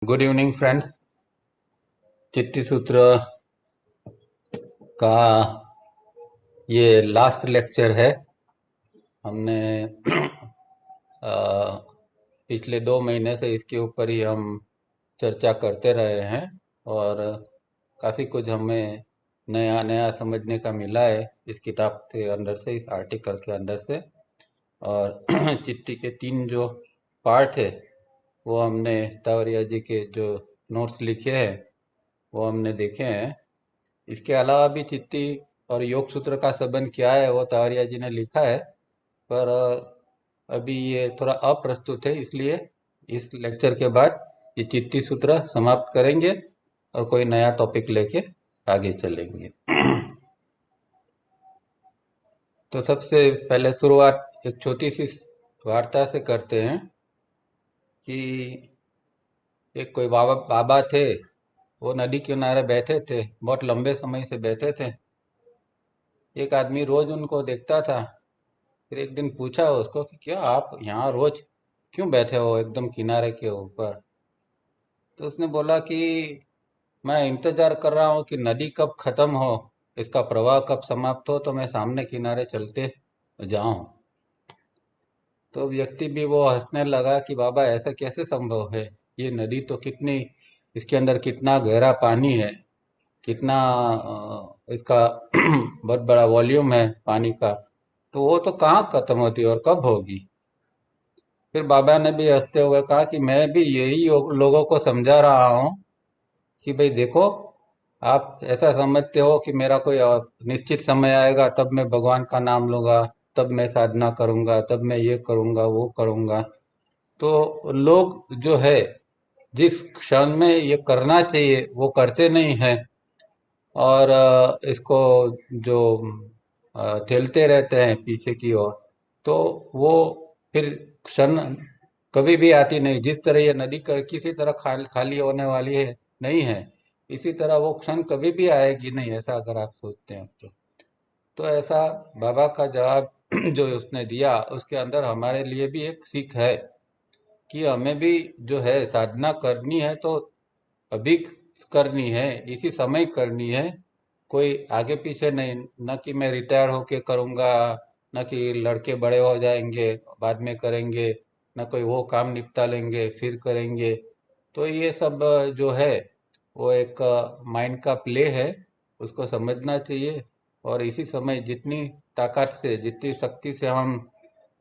Good evening friends. चिट्ठी सूत्र का ये लास्ट लेक्चर है। हमने अ, पिछले 2 महीने से इसके ऊपर ही हम चर्चा करते रहे हैं और काफ़ी कुछ हमें नया नया समझने का मिला है इस किताब के अंदर से, इस आर्टिकल के अंदर से। और चिट्ठी के 3 जो पार्ट है वो हमने तावरिया जी के जो नोट्स लिखे हैं वो हमने देखे हैं। इसके अलावा भी चिट्ठी और योग सूत्र का संबंध क्या है वो तावरिया जी ने लिखा है, पर अभी ये थोड़ा अप्रस्तुत है, इसलिए इस लेक्चर के बाद ये चिट्ठी सूत्र समाप्त करेंगे और कोई नया टॉपिक लेके आगे चलेंगे। तो सबसे पहले शुरुआत एक छोटी सी वार्ता से करते हैं कि एक कोई बाबा बाबा थे। वो नदी किनारे बैठे थे, बहुत लंबे समय से बैठे थे। एक आदमी रोज उनको देखता था। फिर एक दिन पूछा उसको कि क्या आप यहाँ रोज क्यों बैठे हो एकदम किनारे के ऊपर। तो उसने बोला कि मैं इंतजार कर रहा हूँ कि नदी कब खत्म हो, इसका प्रवाह कब समाप्त हो तो मैं सामने किनारे चलते जाऊं। तो व्यक्ति भी वो हंसने लगा कि बाबा ऐसा कैसे संभव है, ये नदी तो कितनी, इसके अंदर कितना गहरा पानी है, कितना इसका बहुत बड़ा वॉल्यूम है पानी का, तो वो तो कहाँ खत्म होती और कब होगी। फिर बाबा ने भी हंसते हुए कहा कि मैं भी यही लोगों को समझा रहा हूँ कि भाई देखो, आप ऐसा समझते हो कि मेरा कोई निश्चित समय आएगा तब मैं भगवान का नाम लूंगा, तब मैं साधना करूंगा, तब मैं ये करूंगा वो करूंगा। तो लोग जो है जिस क्षण में ये करना चाहिए वो करते नहीं हैं और इसको जो ठेलते रहते हैं पीछे की ओर। तो वो फिर क्षण कभी भी आती नहीं। जिस तरह ये नदी किसी तरह खाली होने वाली है नहीं है, इसी तरह वो क्षण कभी भी आएगी नहीं, ऐसा अगर आप सोचते हैं तो ऐसा बाबा का जवाब जो उसने दिया उसके अंदर हमारे लिए भी एक सीख है कि हमें भी जो है साधना करनी है तो अभी करनी है, इसी समय करनी है, कोई आगे पीछे नहीं। न कि मैं रिटायर होके करूँगा, न कि लड़के बड़े हो जाएंगे बाद में करेंगे, न कोई वो काम निपटा लेंगे फिर करेंगे। तो ये सब जो है वो एक माइंड का प्ले है, उसको समझना चाहिए। और इसी समय जितनी ताकत से जितनी शक्ति से हम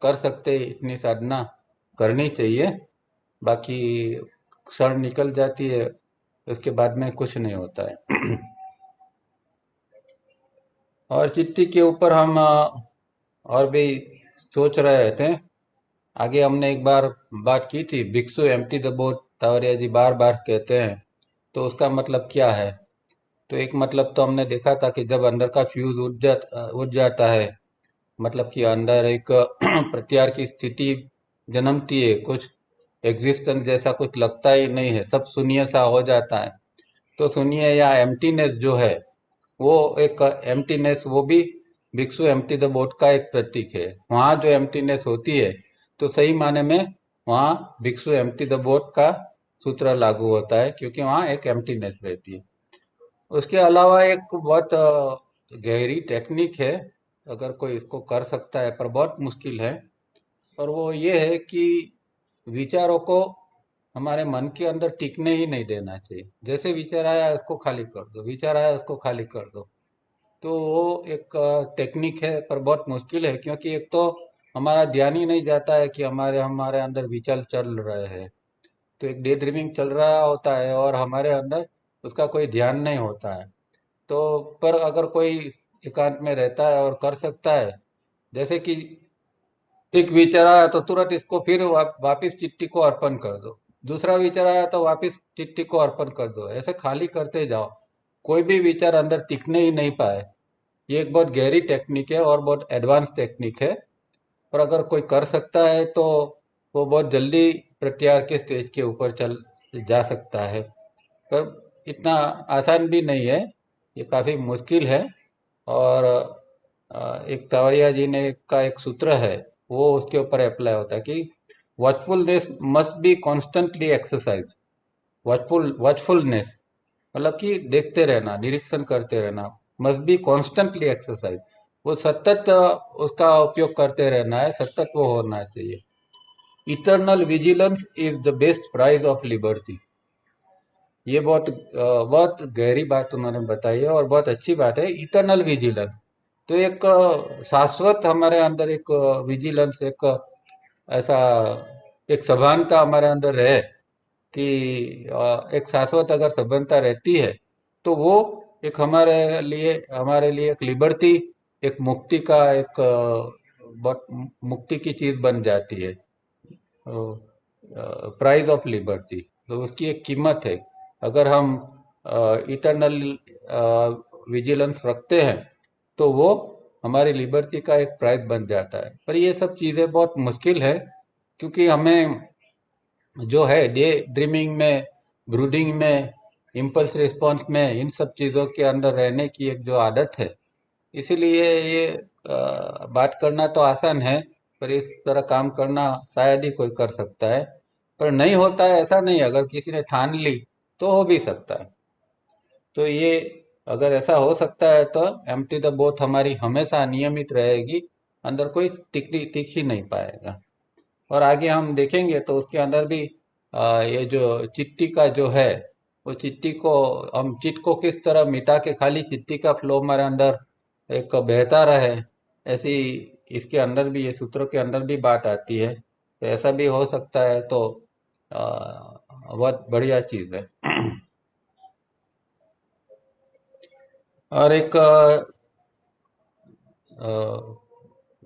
कर सकते हैं इतनी साधना करनी चाहिए। बाकी क्षण निकल जाती है, उसके बाद में कुछ नहीं होता है। और चिट्ठी के ऊपर हम और भी सोच रहे थे। आगे हमने एक बार बात की थी, भिक्षु एम्प्टी द बोट तावरिया जी बार बार कहते हैं, तो उसका मतलब क्या है। तो एक मतलब तो हमने देखा था कि जब अंदर का फ्यूज उड़ जाता है, मतलब कि अंदर एक प्रत्यार की स्थिति जन्मती है, कुछ एग्जिस्टेंस जैसा कुछ लगता ही नहीं है, सब शून्य सा हो जाता है। तो शून्य या एम्प्टीनेस जो है वो एक एम्प्टीनेस, वो भी भिक्षु एम्प्टी द बोट का एक प्रतीक है। वहाँ जो एम्प्टीनेस होती है तो सही माने में वहाँ भिक्षु एम्प्टी द बोट का सूत्र लागू होता है, क्योंकि वहाँ एक एम्प्टीनेस रहती है। उसके अलावा एक बहुत गहरी टेक्निक है, अगर कोई इसको कर सकता है पर बहुत मुश्किल है, और वो ये है कि विचारों को हमारे मन के अंदर टिकने ही नहीं देना चाहिए। जैसे विचार आया उसको खाली कर दो, विचार आया उसको खाली कर दो। तो वो एक टेक्निक है पर बहुत मुश्किल है, क्योंकि एक तो हमारा ध्यान ही नहीं जाता है कि हमारे हमारे अंदर विचार चल रहे हैं। तो एक डे ड्रीमिंग चल रहा होता है और हमारे अंदर उसका कोई ध्यान नहीं होता है। तो पर अगर कोई एकांत में रहता है और कर सकता है, जैसे कि एक विचार आया तो तुरंत इसको फिर वापिस चिट्ठी को अर्पण कर दो, दूसरा विचार आया तो वापिस चिट्ठी को अर्पण कर दो, ऐसे खाली करते जाओ, कोई भी विचार अंदर टिकने ही नहीं पाए। ये एक बहुत गहरी टेक्निक है और बहुत एडवांस टेक्निक है, और अगर कोई कर सकता है तो वो बहुत जल्दी प्रत्यार के स्टेज के ऊपर चल जा सकता है। पर इतना आसान भी नहीं है, ये काफ़ी मुश्किल है। और एक तावरिया जी ने का एक सूत्र है वो उसके ऊपर अप्लाई होता है कि वॉचफुलनेस मस्ट बी कॉन्स्टेंटली एक्सरसाइज। वॉचफुलनेस, मतलब कि देखते रहना, निरीक्षण करते रहना। मस्ट बी कॉन्स्टेंटली एक्सरसाइज, वो सतत उसका उपयोग करते रहना है, सतत वो होना चाहिए। Eternal vigilance is the best price of liberty. ये बहुत गहरी बात उन्होंने बताई है और बहुत अच्छी बात है। इटर्नल विजिलेंस तो एक शाश्वत हमारे अंदर एक विजिलेंस, एक ऐसा एक सभानता हमारे अंदर रहे कि एक शाश्वत अगर सभानता रहती है तो वो एक हमारे लिए एक लिबर्टी, एक मुक्ति का एक बहुत मुक्ति की चीज बन जाती है। प्राइज ऑफ लिबर्टी तो उसकी एक कीमत है। अगर हम इटरनल विजिलेंस रखते हैं तो वो हमारी लिबर्टी का एक प्राइज बन जाता है। पर ये सब चीज़ें बहुत मुश्किल है, क्योंकि हमें जो है डे ड्रीमिंग में, ब्रूडिंग में, इम्पल्स रिस्पॉन्स में, इन सब चीज़ों के अंदर रहने की एक जो आदत है, इसीलिए ये बात करना तो आसान है, पर इस तरह काम करना शायद ही कोई कर सकता है। पर नहीं होता है ऐसा नहीं, अगर किसी ने ठान ली तो हो भी सकता है। तो ये अगर ऐसा हो सकता है तो एम्प्टी द बोथ हमारी हमेशा नियमित रहेगी, अंदर कोई तीख ही नहीं पाएगा। और आगे हम देखेंगे तो उसके अंदर भी ये जो चिट्ठी का जो है, वो चिट्ठी को हम चिट को किस तरह मिटा के खाली चिट्ठी का फ्लो हमारे अंदर एक बहता रहे, ऐसी इसके अंदर भी, ये सूत्रों के अंदर भी बात आती है। तो ऐसा भी हो सकता है, तो बहुत बढ़िया चीज़ है। और एक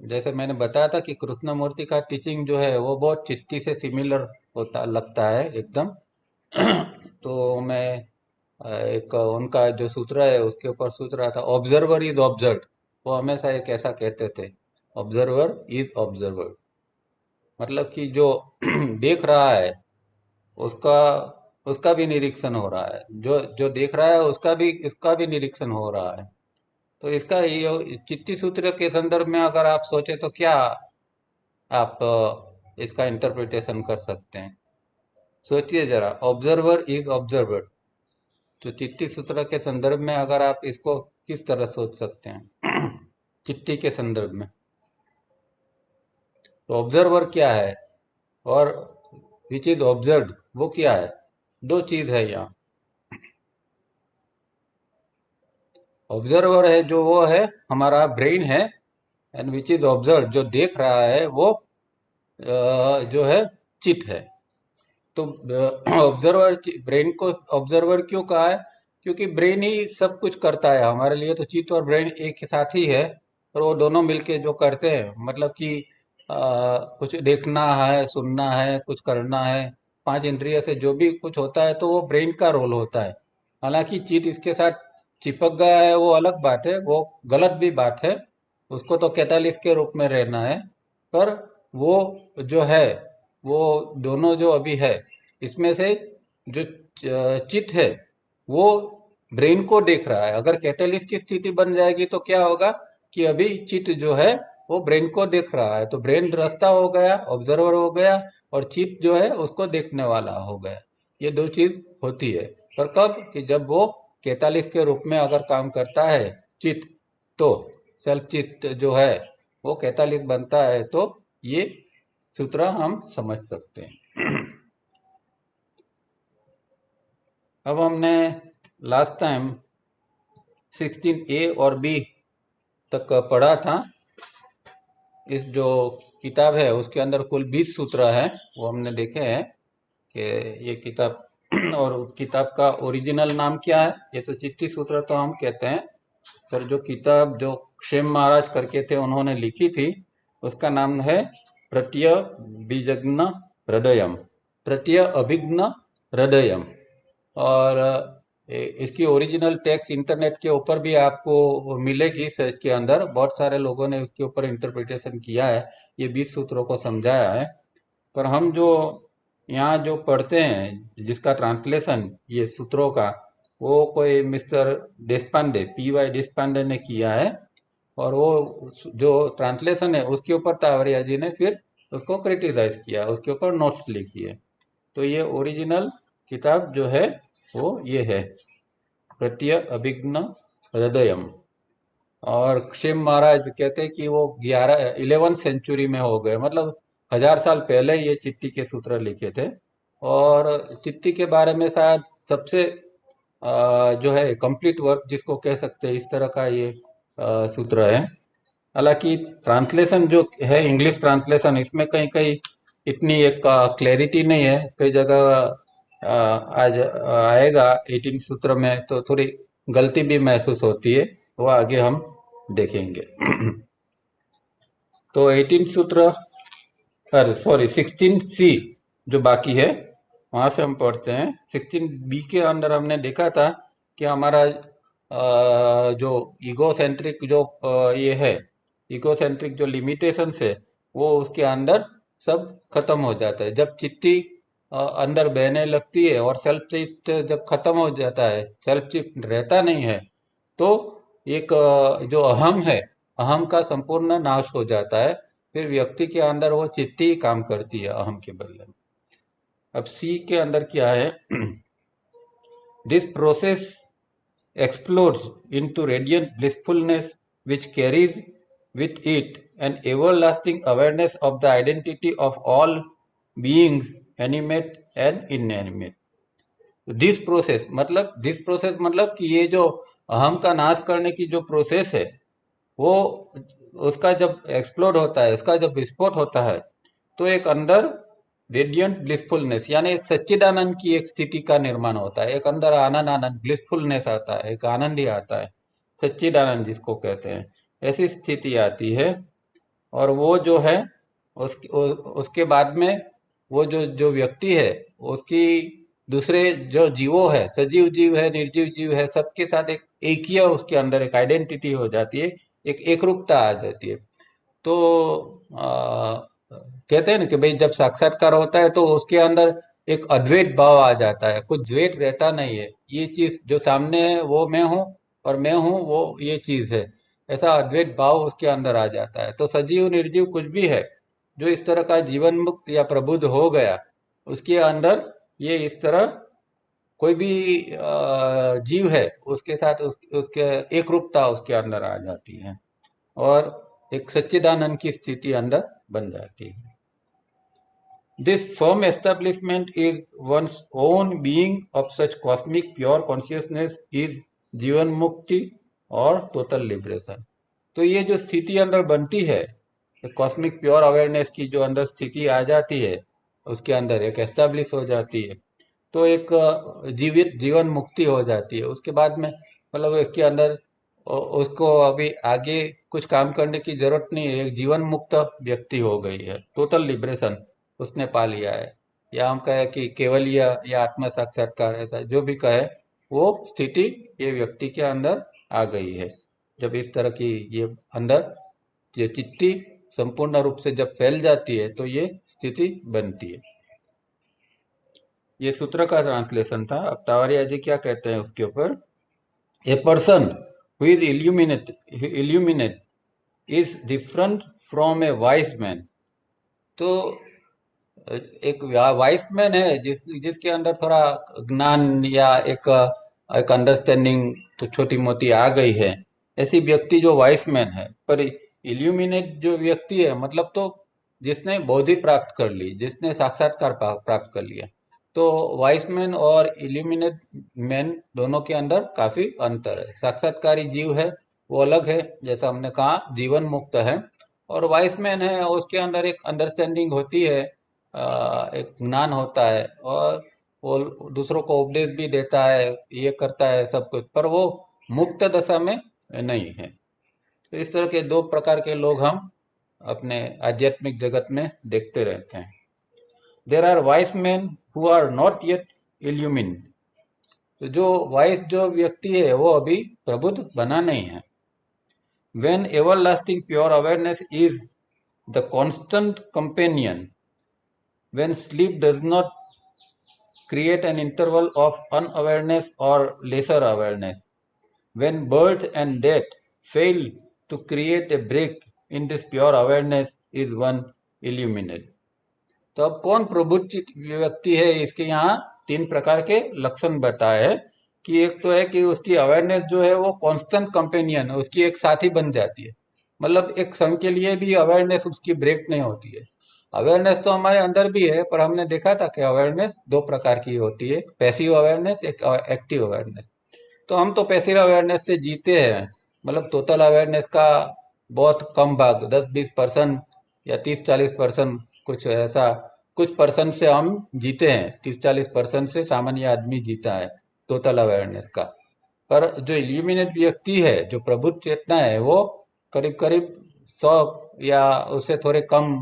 जैसे मैंने बताया था कि कृष्णमूर्ति का टीचिंग जो है वो बहुत चिट्ठी से सिमिलर होता लगता है एकदम। तो मैं एक उनका जो सूत्र है उसके ऊपर सोच रहा था, ऑब्जर्वर इज ऑब्जर्व। वो हमेशा एक ऐसा कहते थे, ऑब्जर्वर इज ऑब्जर्वर, मतलब कि जो देख रहा है उसका उसका भी निरीक्षण हो रहा है, जो जो देख रहा है उसका भी निरीक्षण हो रहा है। तो इसका ये चिट्ठी सूत्र के संदर्भ में अगर आप सोचे तो क्या आप इसका इंटरप्रिटेशन कर सकते हैं? सोचिए जरा, ऑब्जर्वर इज ऑब्जर्वर, तो चिट्ठी सूत्र के संदर्भ में अगर आप इसको किस तरह सोच सकते हैं चिट्ठी के संदर्भ में? तो ऑब्जर्वर क्या है और विच इज ऑब्जर्व वो क्या है? दो चीज है यहाँ। ऑब्जर्वर है जो वो है हमारा ब्रेन है, एंड विच इज ऑब्जर्व जो देख रहा है वो जो है चिट है। तो ऑब्जर्वर, ब्रेन को ऑब्जर्वर क्यों कहा है? क्योंकि ब्रेन ही सब कुछ करता है हमारे लिए। तो चित्त और ब्रेन एक ही साथ ही है, और वो दोनों मिलके जो करते हैं, मतलब कि कुछ देखना है, सुनना है, कुछ करना है, पांच इंद्रिय से जो भी कुछ होता है तो वो ब्रेन का रोल होता है। हालांकि चित्त इसके साथ चिपक गया है वो अलग बात है, वो गलत भी बात है, उसको तो कैटालिस्ट के रूप में रहना है। पर वो जो है, वो दोनों जो अभी है, इसमें से जो चित्त है वो ब्रेन को देख रहा है। अगर कैटलिस्ट की स्थिति बन जाएगी तो क्या होगा कि अभी चित्त जो है वो ब्रेन को देख रहा है, तो ब्रेन दृष्टा हो गया, ऑब्जर्वर हो गया, और चित्त जो है उसको देखने वाला हो गया। ये दो चीज होती है। पर कब? कि जब वो कैटालिस्ट के रूप में अगर काम करता है चित्त, तो सेल्फ चित्त जो है वो कैटालिस्ट बनता है। तो ये सूत्र हम समझ सकते हैं। अब हमने लास्ट टाइम 16A और B तक पढ़ा था। इस जो किताब है उसके अंदर कुल 20 सूत्र हैं, वो हमने देखे हैं कि ये किताब और किताब का ओरिजिनल नाम क्या है। ये तो चिट्ठी सूत्र तो हम कहते हैं, पर जो किताब जो क्षेम महाराज करके थे उन्होंने लिखी थी, उसका नाम है प्रत्यय बीजग्न हृदयम, प्रत्यय अभिज्ञ हृदयम। और इसकी ओरिजिनल टेक्स्ट इंटरनेट के ऊपर भी आपको मिलेगी, सर्च के अंदर बहुत सारे लोगों ने उसके ऊपर इंटरप्रिटेशन किया है, ये 20 सूत्रों को समझाया है। पर हम जो यहाँ जो पढ़ते हैं, जिसका ट्रांसलेशन ये सूत्रों का, वो कोई मिस्टर देशपांडे, PY देशपांडे ने किया है। और वो जो ट्रांसलेशन है उसके ऊपर तावरिया जी ने फिर उसको क्रिटिसाइज किया, उसके ऊपर नोट्स लिखी है। तो ये ओरिजिनल किताब जो है वो ये है, प्रत्यय अभिज्ञ हृदयम। और क्षेम महाराज कहते हैं कि वो 11वीं सेंचुरी में हो गए, मतलब 1000 साल पहले ये चिट्ठी के सूत्र लिखे थे। और चिट्ठी के बारे में शायद सबसे जो है कंप्लीट वर्क जिसको कह सकते हैं, इस तरह का ये सूत्र है। हालांकि ट्रांसलेशन जो है, इंग्लिश ट्रांसलेशन, इसमें कहीं कहीं इतनी एक क्लैरिटी नहीं है, कई जगह आज आएगा 18 सूत्र में तो थोड़ी गलती भी महसूस होती है, वो आगे हम देखेंगे। तो 18 सूत्र, अरे सॉरी 16C जो बाकी है वहां से हम पढ़ते हैं। 16B के अंदर हमने देखा था कि हमारा जो ईगो सेंट्रिक जो ये है, ईगो सेंट्रिक जो लिमिटेशंस है, वो उसके अंदर सब खत्म हो जाता है जब चिट्ठी अंदर बहने लगती है। और सेल्फ चिट जब खत्म हो जाता है, सेल्फ चिट रहता नहीं है, तो एक जो अहम है, अहम का संपूर्ण नाश हो जाता है। फिर व्यक्ति के अंदर वो चिट्ठी ही काम करती है अहम के बदले में। अब सी के अंदर क्या है? This process explodes into radiant blissfulness which carries with it an everlasting awareness of the identity of all beings, animate and inanimate. This process मतलब कि ये जो अहम का नाश करने की जो प्रोसेस है, वो उसका जब एक्सप्लोड होता है, उसका जब विस्फोट होता है, तो एक अंदर रेडियंट ब्लिसफुलनेस यानी एक सच्चिदानंद की एक स्थिति का निर्माण होता है। एक अंदर आनंद, आनंद ब्लिसफुलनेस आता है, एक आनंद ही आता है, सच्चिदानंद जिसको कहते हैं, ऐसी स्थिति आती है। और वो जो है उसके बाद में वो जो जो व्यक्ति है, उसकी दूसरे जो जीवों है, सजीव जीव है, निर्जीव जीव है, सबके साथ एक एकीय उसके अंदर एक आइडेंटिटी हो जाती है, एक एकरूपता आ जाती है। तो कहते हैं ना कि भाई जब साक्षात्कार होता है तो उसके अंदर एक अद्वैत भाव आ जाता है, कुछ द्वैत रहता नहीं है, ये चीज जो सामने है वो मैं हूँ और मैं हूँ वो ये चीज है, ऐसा अद्वैत भाव उसके अंदर आ जाता है। तो सजीव निर्जीव कुछ भी है जो इस तरह का जीवन मुक्त या प्रबुद्ध हो गया, उसके अंदर ये इस तरह कोई भी जीव है उसके साथ उसके एक रूपता उसके अंदर आ जाती है और एक सच्चिदानंद की स्थिति अंदर बन जाती है। This firm establishment is one's own being of such cosmic pure consciousness is जीवन मुक्ति और टोटल लिबरेशन। तो ये जो स्थिति अंदर बनती है, कॉस्मिक प्योर अवेयरनेस की जो अंदर स्थिति आ जाती है, उसके अंदर एक एस्टेब्लिश हो जाती है, तो एक जीवित जीवन मुक्ति हो जाती है। उसके बाद में मतलब इसके अंदर उसको अभी आगे कुछ काम करने की जरूरत नहीं है, एक जीवन मुक्त व्यक्ति हो गई है, टोटल लिबरेशन उसने पा लिया है। या हम कहे कि केवलीय या आत्म साक्षात्कार, ऐसा जो भी कहे, वो स्थिति ये व्यक्ति के अंदर आ गई है। जब इस तरह की ये अंदर ये चिट्ठी संपूर्ण रूप से जब फैल जाती है तो ये स्थिति बनती है। ये सूत्र का ट्रांसलेशन था। अब तावरिया जी क्या कहते हैं उसके ऊपर? A person who is illuminate is different from A wise man. तो एक वाइस मैन है जिसके अंदर थोड़ा ज्ञान या एक अंडरस्टैंडिंग तो छोटी मोटी आ गई है, ऐसी व्यक्ति जो वाइस मैन है। पर इल्यूमिनेट जो व्यक्ति है मतलब तो जिसने बोधि प्राप्त कर ली, जिसने साक्षात्कार प्राप्त कर लिया। तो वाइस मैन और इल्यूमिनेट मैन दोनों के अंदर काफी अंतर है। साक्षात्कारी जीव है वो अलग है, जैसा हमने कहा जीवन मुक्त है, और वाइस मैन है उसके अंदर एक अंडरस्टैंडिंग होती है, एक ज्ञान होता है, और वो दूसरों को उपदेश भी देता है, ये करता है सब कुछ, पर वो मुक्त दशा में नहीं है। तो इस तरह के दो प्रकार के लोग हम अपने आध्यात्मिक जगत में देखते रहते हैं। There are wise men who are not yet illumine. तो जो वाइस जो व्यक्ति है वो अभी प्रबुद्ध बना नहीं है। When everlasting pure awareness is the constant companion, when sleep does not create an interval of unawareness or lesser awareness, when birth and death fail to create a break in this pure awareness, is one illuminate. तो अब कौन प्रबुद्ध व्यक्ति है, इसके यहाँ तीन प्रकार के लक्षण बताए हैं कि एक तो है कि उसकी अवेयरनेस जो है वो कांस्टेंट कंपेनियन है, उसकी एक साथी बन जाती है। मतलब एक क्षण के लिए भी अवेयरनेस उसकी ब्रेक नहीं होती है। अवेयरनेस तो हमारे अंदर भी है, पर हमने देखा था कि अवेयरनेस दो प्रकार की होती है, एक पैसिव अवेयरनेस, एक एक्टिव अवेयरनेस। तो हम तो पैसिव अवेयरनेस से जीते हैं। मतलब टोटल अवेयरनेस का बहुत कम भाग, 10-20% या 30-40%, कुछ ऐसा, कुछ परसेंट से हम जीते हैं। 30-40% से सामान्य आदमी जीता है टोटल अवेयरनेस का। पर जो इल्यूमिनेट व्यक्ति है, जो प्रबुद्ध चेतना है, वो करीब करीब 100 या उससे थोड़े कम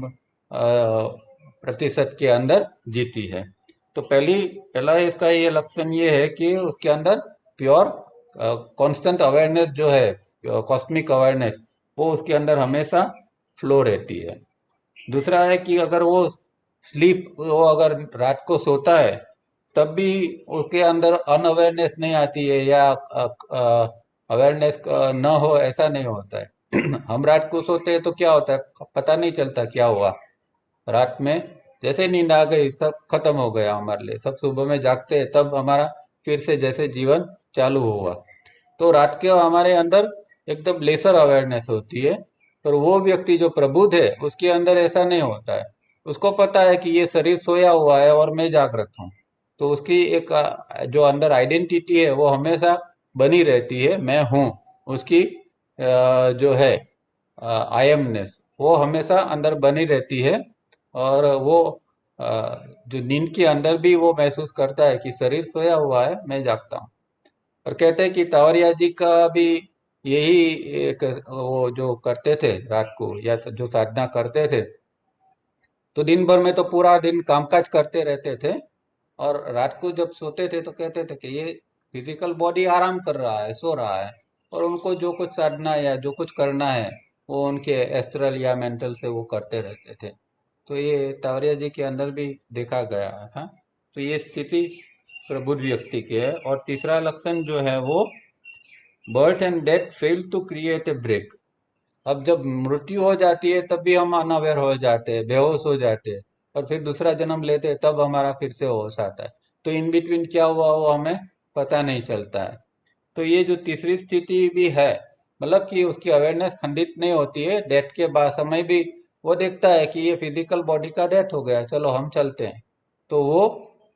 प्रतिशत के अंदर जीती है। तो पहला इसका ये लक्षण ये है कि उसके अंदर प्योर कांस्टेंट अवेयरनेस जो है, कॉस्मिक अवेयरनेस, वो उसके अंदर हमेशा फ्लो रहती है। दूसरा है कि अगर वो अगर रात को सोता है, तब भी उसके अंदर अनअवेयरनेस नहीं आती है, या अवेयरनेस न हो ऐसा नहीं होता है। हम रात को सोते हैं तो क्या होता है, पता नहीं चलता क्या हुआ रात में। जैसे नींद आ गई, सब खत्म हो गया हमारे लिए, सब सुबह में जागते हैं तब हमारा फिर से जैसे जीवन चालू हुआ। तो रात के हमारे अंदर एकदम लेसर अवेयरनेस होती है। पर वो व्यक्ति जो प्रबुद्ध है, उसके अंदर ऐसा नहीं होता है। उसको पता है कि ये शरीर सोया हुआ है और मैं जागृत हूँ। तो उसकी एक जो अंदर आइडेंटिटी है वो हमेशा बनी रहती है, मैं हूँ। उसकी जो है आई एमनेस, वो हमेशा अंदर बनी रहती है। और वो अ, जो नींद के अंदर भी वो महसूस करता है कि शरीर सोया हुआ है, मैं जागता हूँ। और कहते हैं कि तावरिया जी का भी यही एक, वो जो करते थे रात को या जो साधना करते थे, तो दिन भर में तो पूरा दिन कामकाज करते रहते थे, और रात को जब सोते थे तो कहते थे कि ये फिजिकल बॉडी आराम कर रहा है, सो रहा है, और उनको जो कुछ साधना या जो कुछ करना है वो उनके एस्ट्रल या मेंटल से वो करते रहते थे। तो ये तावरिया जी के अंदर भी देखा गया था। तो ये स्थिति प्रबुद्ध व्यक्ति की है। और तीसरा लक्षण जो है वो, birth and death fail to create a break. अब जब मृत्यु हो जाती है तब भी हम अनअवेयर हो जाते हैं, बेहोश हो जाते हैं, और फिर दूसरा जन्म लेते हैं तब हमारा फिर से होश आता है। तो इन बिटवीन क्या हुआ वो हमें पता नहीं चलता है। तो ये जो तीसरी स्थिति भी है, मतलब कि उसकी अवेयरनेस खंडित नहीं होती है, डेथ के बाद समय भी वो देखता है कि ये फिजिकल बॉडी का डेथ हो गया, चलो हम चलते हैं। तो वो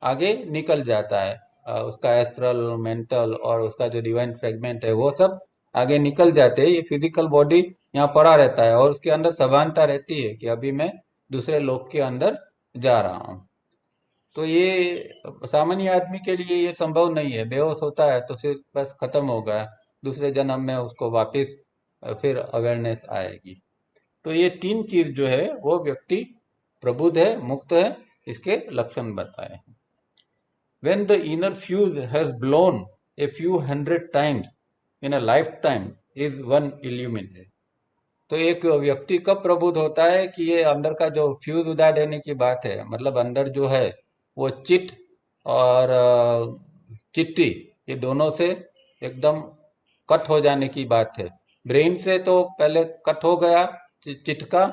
आगे निकल जाता है। उसका एस्ट्रल, मेंटल और उसका जो डिवाइन फ्रेगमेंट है वो सब आगे निकल जाते हैं। ये फिजिकल बॉडी यहाँ पड़ा रहता है, और उसके अंदर सभानता रहती है कि अभी मैं दूसरे लोक के अंदर जा रहा हूँ। तो ये सामान्य आदमी के लिए ये संभव नहीं है। बेहोश होता है तो फिर बस खत्म हो गया, दूसरे जन्म में उसको वापस फिर अवेयरनेस आएगी। तो ये तीन चीज जो है वो व्यक्ति प्रबुद्ध है, मुक्त है, इसके लक्षण बताए हैं। When the inner fuse has blown a few hundred times in a lifetime is one illuminated। तो एक व्यक्ति कब प्रबुद्ध होता है कि ये अंदर का जो फ्यूज उड़ा देने की बात है, मतलब अंदर जो है वो चित और चित्ती, ये दोनों से एकदम कट हो जाने की बात है। ब्रेन से तो पहले कट हो गया चित्त का,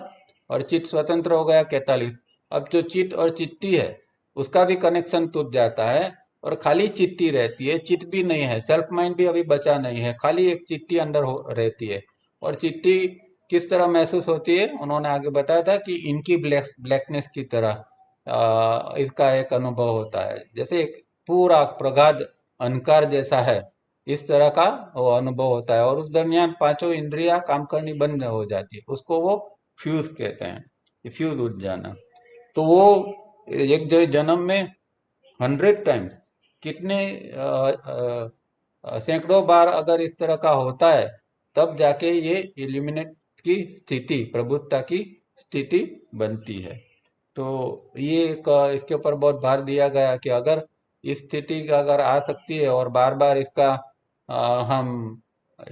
और चित्त स्वतंत्र हो गया 43। अब जो चित्त और चित्ती है उसका भी कनेक्शन टूट जाता है, और खाली चित्ती रहती है, चित्त भी नहीं है, सेल्फ माइंड भी अभी बचा नहीं है, खाली एक चित्ती अंदर रहती है। और चित्ती किस तरह महसूस होती है, उन्होंने आगे बताया था कि इनकी ब्लैकनेस की तरह इसका एक अनुभव होता है, जैसे एक पूरा प्रगाढ़ अंधकार जैसा है, इस तरह का वो अनुभव होता है। और उस दरमियान पांचों इंद्रियां काम करनी बंद हो जाती है, उसको वो फ्यूज कहते हैं, फ्यूज उठ जाना। तो वो एक जन्म में 100 टाइम्स, कितने सैकड़ों बार अगर इस तरह का होता है, तब जाके ये इल्यूमिनेट की स्थिति, प्रबुद्धता की स्थिति बनती है। तो ये एक इसके ऊपर बहुत भार दिया गया कि अगर इस स्थिति का अगर आ सकती है, और बार बार इसका हम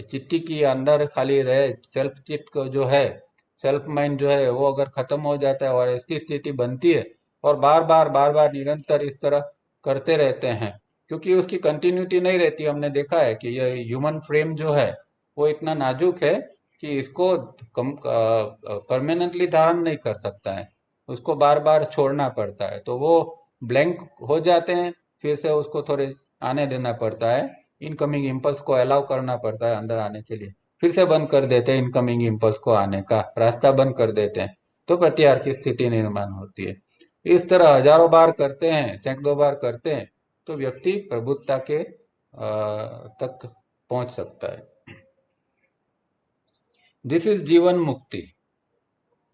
चिट्ठी के अंदर खाली रहे, सेल्फ चिट को जो है, सेल्फ माइंड जो है वो अगर खत्म हो जाता है और ऐसी स्थिति बनती है, और बार बार निरंतर इस तरह करते रहते हैं, क्योंकि उसकी कंटिन्यूटी नहीं रहती। हमने देखा है कि ये ह्यूमन फ्रेम जो है वो इतना नाजुक है कि इसको कम परमानेंटली धारण नहीं कर सकता है, उसको बार बार छोड़ना पड़ता है। तो वो ब्लैंक हो जाते हैं, फिर से उसको थोड़े आने देना पड़ता है, इनकमिंग इम्पल्स को अलाउ करना पड़ता है अंदर आने के लिए, फिर से बंद कर देते हैं, इनकमिंग इम्पल्स को आने का रास्ता बंद कर देते हैं, तो प्रत्याहार की स्थिति निर्माण होती है। इस तरह हजारों बार करते हैं, सैकड़ों बार करते हैं, तो व्यक्ति प्रबुद्धता के तक पहुंच सकता है। दिस इज जीवन मुक्ति,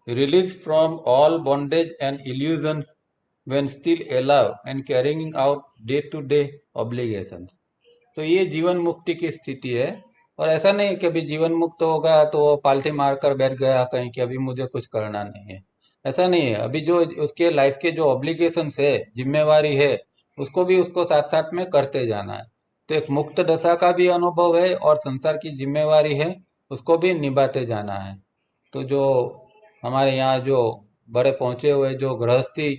release from all bondage and illusions when still alive and carrying out day to day obligations। तो ये जीवन मुक्ति की स्थिति है। और ऐसा नहीं कि अभी जीवन मुक्त हो गया तो वो पालथी मारकर बैठ गया कहीं कि अभी मुझे कुछ करना नहीं है, ऐसा नहीं है। अभी जो उसके लाइफ के जो ऑब्लिगेशंस है, जिम्मेवारी है, उसको भी उसको साथ साथ में करते जाना है। तो एक मुक्त दशा का भी अनुभव है और संसार की जिम्मेवारी है, उसको भी निभाते जाना है। तो जो हमारे यहाँ जो बड़े पहुंचे हुए जो गृहस्थी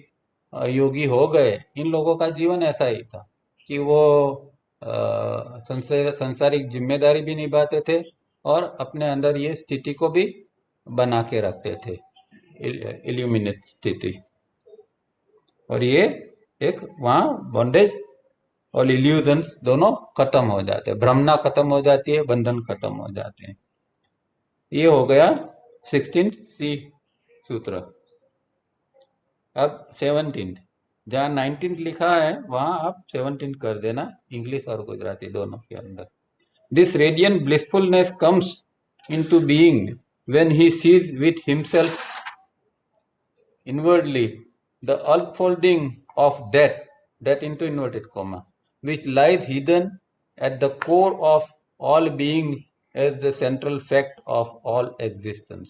योगी हो गए, इन लोगों का जीवन ऐसा ही था कि वो संसारिक जिम्मेदारी भी निभाते थे और अपने अंदर ये स्थिति को भी बना के रखते थे, इल्यूमिनेट स्थिति। और ये एक वहाँ बॉन्डेज और इल्यूजन्स दोनों खत्म हो जाते हैं, भ्रमना खत्म हो जाती है, बंधन खत्म हो जाते हैं। ये हो गया 16 सी सूत्र। अब 17, जहाँ 19 लिखा है वहां आप 17 कर देना, इंग्लिश और गुजराती दोनों के अंदर। This radiant blissfulness comes into being when he sees with himself inwardly the unfolding of that into inverted comma, which lies hidden at the core of all being as the central fact of all existence।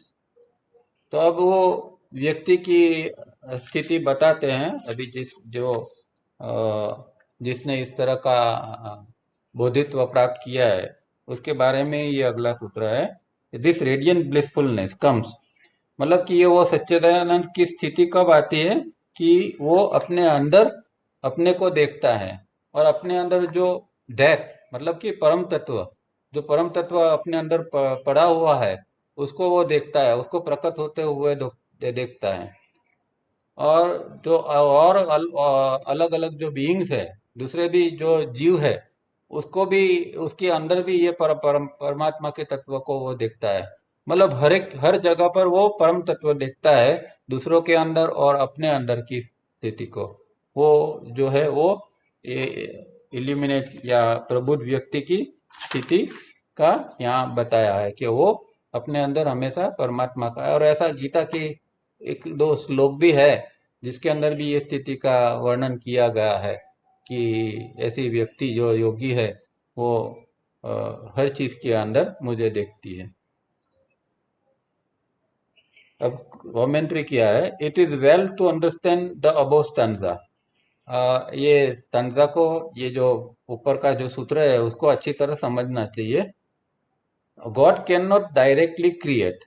तो अब वो व्यक्ति की स्थिति बताते हैं, अभी जिसने इस तरह का बोधित्व प्राप्त किया है उसके बारे में ये अगला सूत्र है। दिस रेडियंट ब्लिसफुलनेस कम्स, मतलब कि ये वो सच्चिदानंद की स्थिति कब आती है कि वो अपने अंदर अपने को देखता है और अपने अंदर जो डेथ मतलब कि परम तत्व, जो परम तत्व अपने अंदर पड़ा हुआ है उसको वो देखता है, उसको प्रकट होते हुए देखता है। और जो और अलग अलग जो बीइंग्स है, दूसरे भी जो जीव है, उसको भी उसके अंदर भी ये परमात्मा के तत्व को वो देखता है। मतलब हर जगह पर वो परम तत्व देखता है, दूसरों के अंदर और अपने अंदर की स्थिति को। वो जो है वो इल्यूमिनेट या प्रबुद्ध व्यक्ति की स्थिति का यहाँ बताया है कि वो अपने अंदर हमेशा परमात्मा का है। और ऐसा गीता की एक दो श्लोक भी है जिसके अंदर भी ये स्थिति का वर्णन किया गया है कि ऐसी व्यक्ति जो योगी है वो हर चीज के अंदर मुझे देखती है। अब कमेंट्री किया है, it is well to understand the above stanza. ये स्टैंजा को, ये जो ऊपर का जो सूत्र है उसको अच्छी तरह समझना चाहिए। God can not directly create,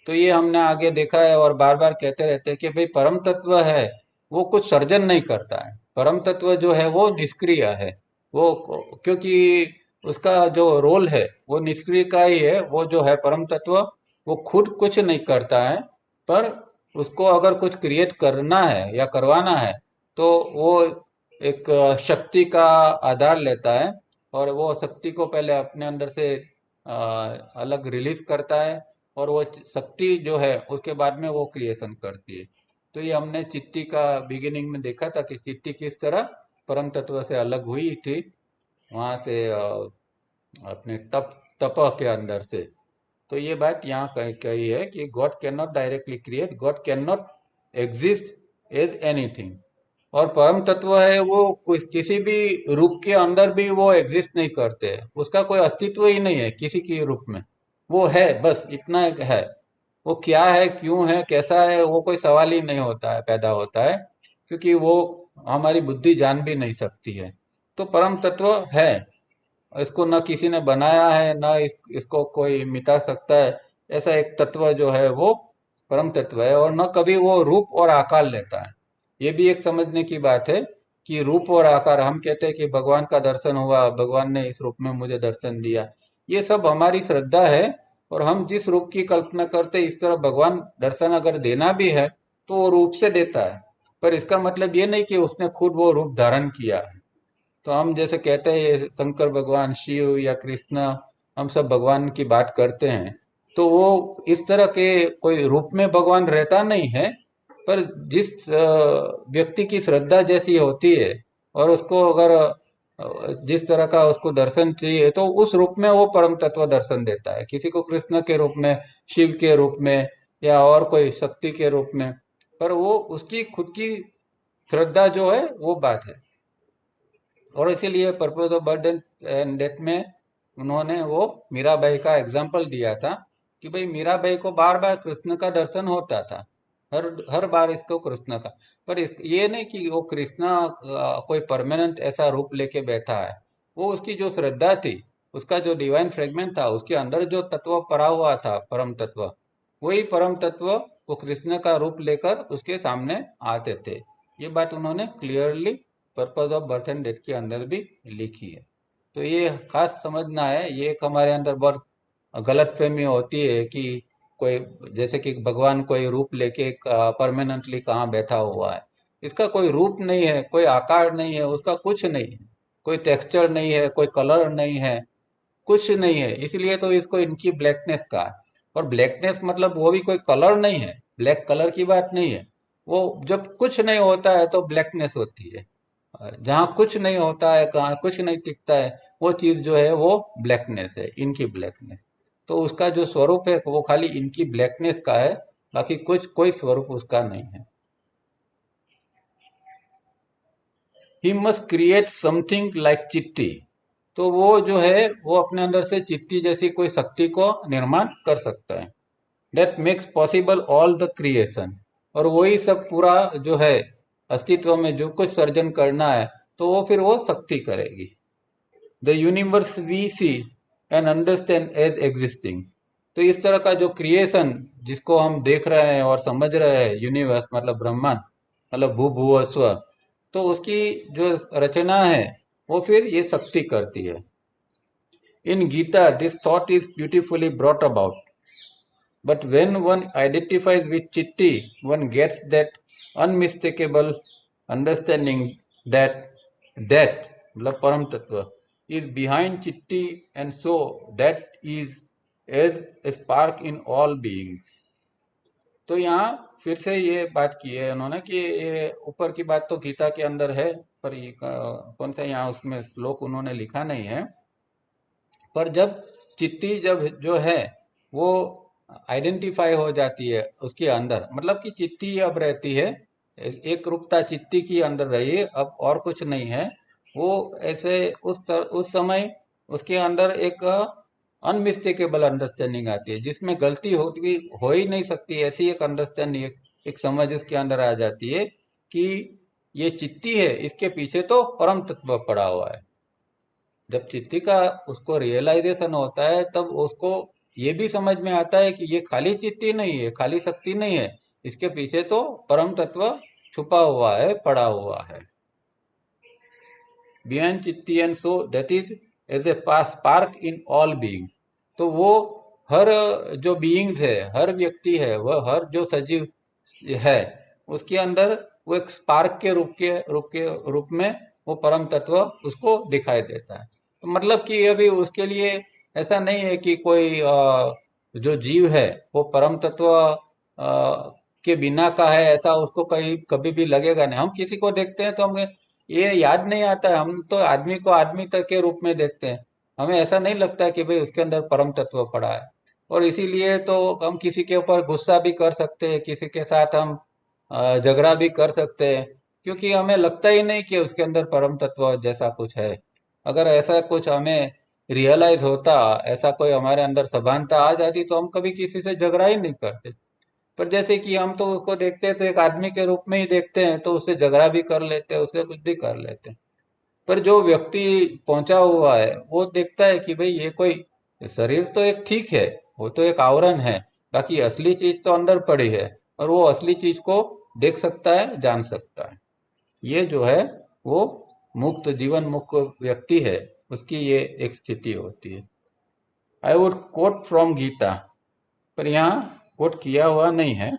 तो ये हमने आगे देखा है और बार बार कहते रहते हैं कि भाई परम तत्व है वो कुछ सर्जन नहीं करता है, परम तत्व जो है वो निष्क्रिय है। वो क्योंकि उसका जो रोल है वो निष्क्रिय का ही है। वो जो है परम तत्व वो खुद कुछ नहीं करता है, पर उसको अगर कुछ क्रिएट करना है या करवाना है तो वो एक शक्ति का आधार लेता है और वो शक्ति को पहले अपने अंदर से अलग रिलीज करता है और वो शक्ति जो है उसके बाद में वो क्रिएशन करती है। तो ये हमने चित्ती का बिगिनिंग में देखा था कि चित्ती किस तरह परम तत्व से अलग हुई थी, वहां से अपने तप के अंदर से। तो ये बात यहाँ कही है कि God can not directly create, God can not exist as anything. और परम तत्व है वो किसी भी रूप के अंदर भी वो एग्जिस्ट नहीं करते, उसका कोई अस्तित्व ही नहीं है किसी के रूप में। वो है, बस इतना एक है। वो क्या है, क्यों है, कैसा है, वो कोई सवाल ही नहीं होता है, पैदा होता है, क्योंकि वो हमारी बुद्धि जान भी नहीं सकती है। तो परम तत्व है, इसको न किसी ने बनाया है न इसको कोई मिटा सकता है। ऐसा एक तत्व जो है वो परम तत्व है और न कभी वो रूप और आकार लेता है। ये भी एक समझने की बात है कि रूप और आकार, हम कहते हैं कि भगवान का दर्शन हुआ, भगवान ने इस रूप में मुझे दर्शन दिया, ये सब हमारी श्रद्धा है। और हम जिस रूप की कल्पना करते इस तरह भगवान दर्शन अगर देना भी है तो वो रूप से देता है। पर इसका मतलब ये नहीं कि उसने खुद वो रूप धारण किया है। तो हम जैसे कहते हैं ये शंकर भगवान, शिव या कृष्ण, हम सब भगवान की बात करते हैं, तो वो इस तरह के कोई रूप में भगवान रहता नहीं है। पर जिस व्यक्ति की श्रद्धा जैसी होती है और उसको अगर जिस तरह का उसको दर्शन चाहिए तो उस रूप में वो परम तत्व दर्शन देता है। किसी को कृष्ण के रूप में, शिव के रूप में या और कोई शक्ति के रूप में, पर वो उसकी खुद की श्रद्धा जो है वो बात है। और इसीलिए purpose of birth and death में उन्होंने वो मीराबाई का एग्जाम्पल दिया था कि भाई मीराबाई को बार बार कृष्ण का दर्शन होता था, हर हर बार इसको कृष्ण का। पर ये नहीं कि वो कृष्ण कोई परमानेंट ऐसा रूप लेके बैठा है। वो उसकी जो श्रद्धा थी, उसका जो डिवाइन फ्रेगमेंट था, उसके अंदर जो तत्व पड़ा हुआ था, परम तत्व, वही परम तत्व वो कृष्ण का रूप लेकर उसके सामने आते थे। ये बात उन्होंने clearly purpose of birth and death के अंदर भी लिखी है। तो ये खास समझना है। ये एक हमारे अंदर बहुत गलत फहमी होती है कि कोई, जैसे कि भगवान कोई रूप लेके परमानेंटली कहाँ बैठा हुआ है। इसका कोई रूप नहीं है, कोई आकार नहीं है, उसका कुछ नहीं है, कोई टेक्सचर नहीं है, कोई कलर नहीं है, कुछ नहीं है। इसलिए तो इसको इनकी ब्लैकनेस कहा है। और ब्लैकनेस मतलब वो भी कोई कलर नहीं है, ब्लैक कलर की बात नहीं है। वो जब कुछ नहीं होता है तो ब्लैकनेस होती है। जहाँ कुछ नहीं होता है, कहाँ कुछ नहीं दिखता है, वो चीज जो है वो ब्लैकनेस है, इनकी ब्लैकनेस। तो उसका जो स्वरूप है वो खाली इनकी ब्लैकनेस का है, बाकी कुछ कोई स्वरूप उसका नहीं है। He must create something like चिट्टी। तो वो जो है वो अपने अंदर से चिट्टी जैसी कोई शक्ति को निर्माण कर सकता है। That makes possible all the creation. और वही सब पूरा जो है अस्तित्व में जो कुछ सर्जन करना है, तो वो फिर वो शक्ति करेगी। The universe we see and understand as existing. तो इस तरह का जो क्रिएशन जिसको हम देख रहे हैं और समझ रहे हैं, यूनिवर्स मतलब ब्रह्मांड, मतलब भू भुव स्व, तो उसकी जो रचना है वो फिर ये शक्ति करती है। In Gita this thought is beautifully brought about, but when one identifies with Chitti, one gets that unmistakable understanding that that मतलब परम तत्व is behind Chitti, and so that is as a spark in all beings. तो यहाँ फिर से ये बात की है उन्होंने कि ये ऊपर की बात तो गीता के अंदर है, पर ये कौन सा यहाँ उसमें श्लोक उन्होंने लिखा नहीं है। पर जब चिट्टी जब जो है वो आइडेंटिफाई हो जाती है उसके अंदर, मतलब कि चिट्टी अब रहती है, एक रूपता चिट्टी की अंदर रही है, अब और कुछ नहीं है। वो ऐसे उस समय उसके अंदर एक अनमिस्टेकेबल अंडरस्टैंडिंग आती है, जिसमें गलती हो ही नहीं सकती, ऐसी एक अंडरस्टैंडिंग, एक समझ इसके अंदर आ जाती है कि ये चिट्टी है, इसके पीछे तो परम तत्व पड़ा हुआ है। जब चित्ती का उसको रियलाइजेशन होता है तब उसको ये भी समझ में आता है कि ये खाली चित्ती नहीं है, खाली शक्ति नहीं है, इसके पीछे तो परम तत्व छुपा हुआ है, पड़ा हुआ है। Behind chitti and so that is as a spark in all being. तो वो हर जो बीइंग्स है, हर व्यक्ति है, वह हर जो सजीव है, उसके अंदर वो एक स्पार्क के रूप में वो परम तत्व उसको दिखाई देता है। तो मतलब कि अभी उसके लिए ऐसा नहीं है कि कोई जो जीव है वो परम तत्व के बिना का है, ऐसा उसको कहीं कभी भी लगेगा नहीं। हम किसी को देखते हैं तो हमें ये याद नहीं आता है, हम तो आदमी को आदमी तक के रूप में देखते हैं, हमें ऐसा नहीं लगता है कि भाई उसके अंदर परम तत्व पड़ा है। और इसीलिए तो हम किसी के ऊपर गुस्सा भी कर सकते हैं, किसी के साथ हम झगड़ा भी कर सकते हैं, क्योंकि हमें लगता ही नहीं कि उसके अंदर परम तत्व जैसा कुछ है। अगर ऐसा कुछ हमें रियलाइज होता, ऐसा कोई हमारे अंदर सभानता आ जाती, तो हम कभी किसी से झगड़ा ही नहीं करते। पर जैसे कि हम तो उसको देखते हैं तो एक आदमी के रूप में ही देखते हैं, तो उससे झगड़ा भी कर लेते हैं, उससे कुछ भी कर लेते हैं। पर जो व्यक्ति पहुंचा हुआ है वो देखता है कि भाई ये कोई शरीर तो एक ठीक है, वो तो एक आवरण है, बाकी असली चीज तो अंदर पड़ी है, और वो असली चीज को देख सकता है, जान सकता है। ये जो है वो मुक्त जीवन मुक्त व्यक्ति है, उसकी ये एक स्थिति होती है। I would quote from Gita, पर यहाँ कोट किया हुआ नहीं है।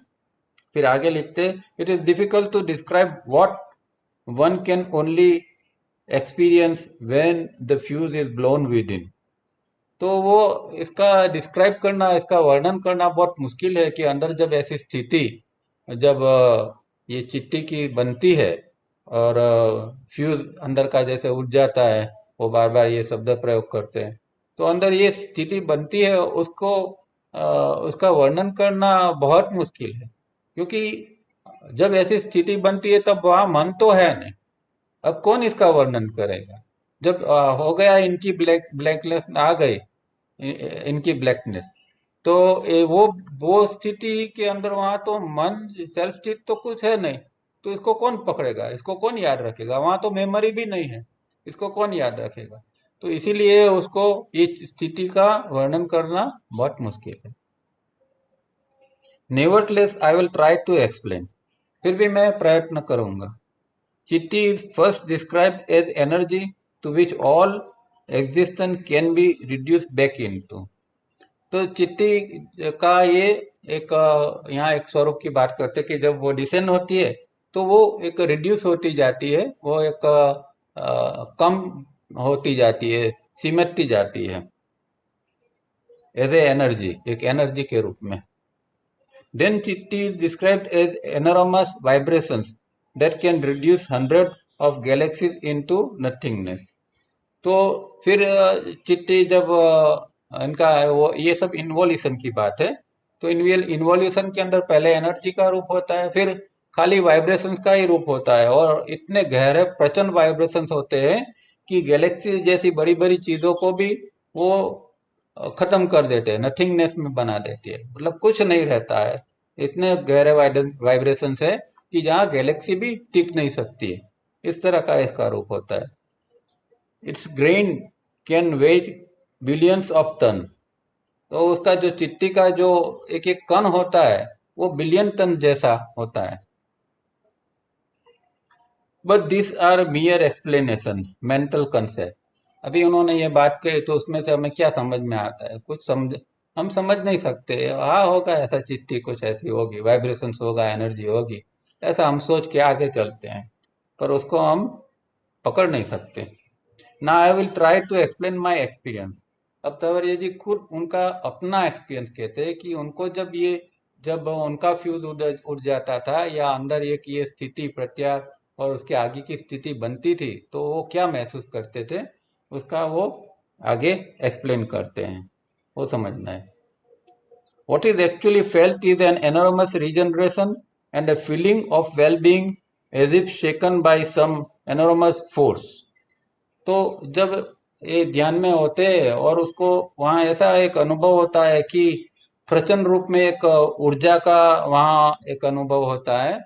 फिर आगे लिखते हैं, it is difficult to describe what one can only experience when the fuse is blown within. तो वो इसका डिस्क्राइब करना, इसका वर्णन करना बहुत मुश्किल है कि अंदर जब ऐसी स्थिति, जब ये चिट्टी की बनती है और फ्यूज अंदर का जैसे उठ जाता है, वो बार बार ये शब्द प्रयोग करते हैं, तो अंदर ये स्थिति बनती है, उसको उसका वर्णन करना बहुत मुश्किल है। क्योंकि जब ऐसी स्थिति बनती है तब वहाँ मन तो है नहीं, अब कौन इसका वर्णन करेगा। जब हो गया इनकी ब्लैकनेस आ गई, इनकी ब्लैकनेस, तो वो स्थिति के अंदर वहां तो मन, सेल्फ स्थित तो कुछ है नहीं, तो इसको कौन पकड़ेगा, इसको कौन याद रखेगा, वहां तो मेमोरी भी नहीं है, इसको कौन याद रखेगा। तो इसीलिए उसको ये स्थिति का वर्णन करना बहुत मुश्किल है। Nevertheless I will try to explain, फिर भी मैं प्रयत्न करूंगा। चिट्टी is first described as energy to which all existence can be reduced back into। तो चिट्टी का ये एक यहाँ एक स्वरूप की बात करते हैं कि जब वो डिसेंड होती है तो वो एक रिड्यूस होती जाती है, वो एक कम होती जाती है, सिमटती जाती है एज ए एनर्जी, एक एनर्जी के रूप में। Then chitti is described as enormous vibrations that can reduce hundreds of galaxies into nothingness। तो फिर चिट्टी जब इनका वो ये सब इन्वोल्यूशन की बात है, तो इन्वोल्यूशन के अंदर पहले एनर्जी का रूप होता है, फिर खाली वाइब्रेशंस का ही रूप होता है, और इतने गहरे प्रचंड वाइब्रेशंस होते हैं कि गैलेक्सी जैसी बड़ी बड़ी चीजों को भी वो खत्म कर देते हैं, नथिंगनेस में बना देती है, मतलब कुछ नहीं रहता है। इतने गहरे वाइब्रेशंस है कि जहाँ गैलेक्सी भी टिक नहीं सकती है, इस तरह का इसका रूप होता है। Its grain can weight billions of ton. तो उसका जो चिट्टी का जो एक एक कण होता है वो बिलियन टन जैसा होता है। But this are mere explanation mental concept. अभी उन्होंने ये बात कही तो उसमें से हमें क्या समझ में आता है, कुछ समझ हम समझ नहीं सकते। हाँ होगा ऐसा, चिट्ठी कुछ ऐसी होगी, वाइब्रेशंस होगा, एनर्जी होगी, ऐसा हम सोच के आगे चलते हैं, पर उसको हम पकड़ नहीं सकते। ना I will try to explain my experience. अब तंवरिया जी खुद उनका अपना एक्सपीरियंस कहते हैं कि उनको जब उनका फ्यूज उड़ जाता था, या अंदर एक ये स्थिति प्रत्यार और उसके आगे की स्थिति बनती थी, तो वो क्या महसूस करते थे, उसका वो आगे एक्सप्लेन करते हैं, वो समझना है। What is actually felt is an enormous regeneration and a feeling of well-being as if shaken by some enormous force। तो जब ये ध्यान में होते हैं और उसको वहाँ ऐसा एक अनुभव होता है कि प्रचंड रूप में एक ऊर्जा का वहाँ एक अनुभव होता है,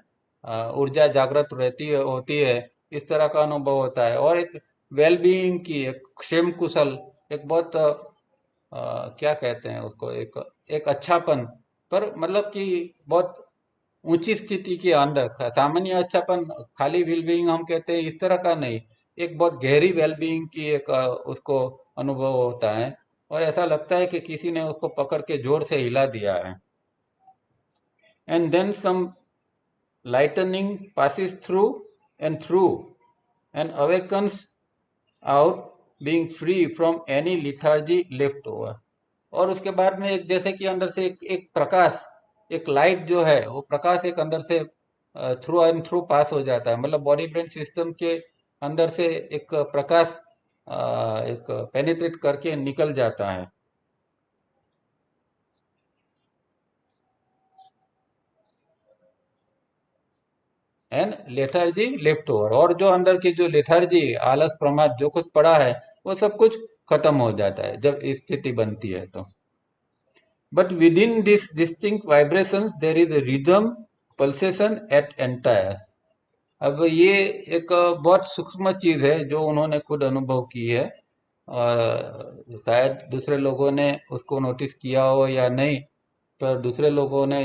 ऊर्जा जागृत रहती है, होती है, इस तरह का अनुभव होता है, और एक वेलबीइंग की, एक क्षेम कुशल, एक बहुत क्या कहते हैं उसको, एक एक अच्छापन, पर मतलब कि बहुत ऊंची स्थिति के अंदर सामान्य अच्छापन, खाली वेलबीइंग हम कहते हैं इस तरह का नहीं, एक बहुत गहरी वेलबीइंग की एक उसको अनुभव होता है, और ऐसा लगता है कि किसी ने उसको पकड़ के जोर से हिला दिया है। And then some lightning passes through and awakens out, being free from any lethargy left over। और उसके बाद में एक जैसे कि अंदर से एक प्रकाश, एक लाइट जो है, वो प्रकाश एक अंदर से थ्रू एंड थ्रू पास हो जाता है, मतलब बॉडी ब्रेन सिस्टम के अंदर से एक प्रकाश एक पेनिट्रेट करके निकल जाता है। एंड लेथर्जी लेफ्ट ओवर, और जो अंदर की जो लेथर्जी, आलस, प्रमाद जो कुछ पड़ा है, वो सब कुछ खत्म हो जाता है जब स्थिति बनती है तो। But within this distinct vibrations there is rhythm, pulsation at entire. अब ये एक बहुत सूक्ष्म चीज है जो उन्होंने खुद अनुभव की है, और शायद दूसरे लोगों ने उसको नोटिस किया हो या नहीं, पर दूसरे लोगों ने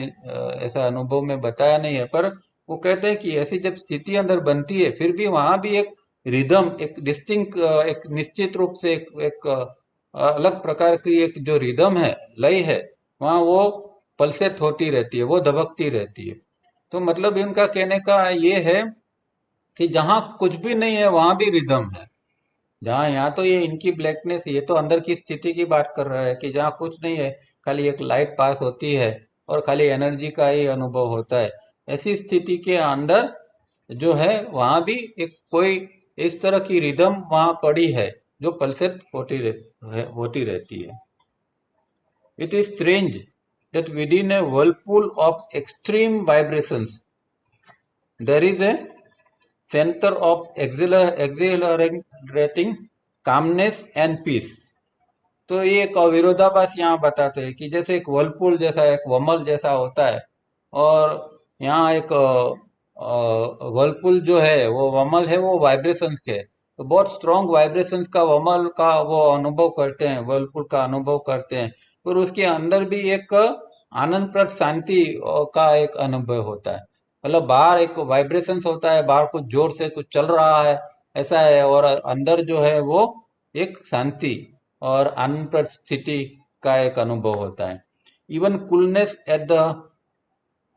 ऐसा अनुभव में बताया नहीं है। पर वो कहते हैं कि ऐसी जब स्थिति अंदर बनती है, फिर भी वहां भी एक रिदम, एक डिस्टिंक्ट, एक निश्चित रूप से एक अलग प्रकार की एक जो रिदम है, लय है, वहां वो पल्सेट होती रहती है, वो धबकती रहती है। तो मतलब इनका कहने का ये है कि जहाँ कुछ भी नहीं है वहां भी रिदम है। जहाँ यहाँ तो ये इनकी ब्लैकनेस, ये तो अंदर की स्थिति की बात कर रहा है कि जहाँ कुछ नहीं है, खाली एक लाइट पास होती है और खाली एनर्जी का ही अनुभव होता है। ऐसी स्थिति के अंदर जो है वहां भी एक कोई इस तरह की रिदम वहां पड़ी है जो पल्सेट होती रहती है। It is strange that within a whirlpool of extreme vibrations there is a center of exhilarating calmness and peace। तो ये एक विरोधाभास यहाँ बताते हैं कि जैसे एक वर्लपूल जैसा, एक वमल जैसा होता है, और यहाँ एक वर्लपूल जो है वो वमल है, वो वाइब्रेशंस के, तो बहुत स्ट्रॉन्ग वाइब्रेशंस का वमल का वो अनुभव करते हैं, वर्लपूल का अनुभव करते हैं। पर उसके अंदर भी एक आनंदप्रद शांति का एक अनुभव होता है। मतलब बाहर एक वाइब्रेशंस होता है, बाहर कुछ जोर से कुछ चल रहा है ऐसा है, और अंदर जो है वो एक शांति और अनप्रद स्थिति का एक अनुभव होता है। Even coolness at the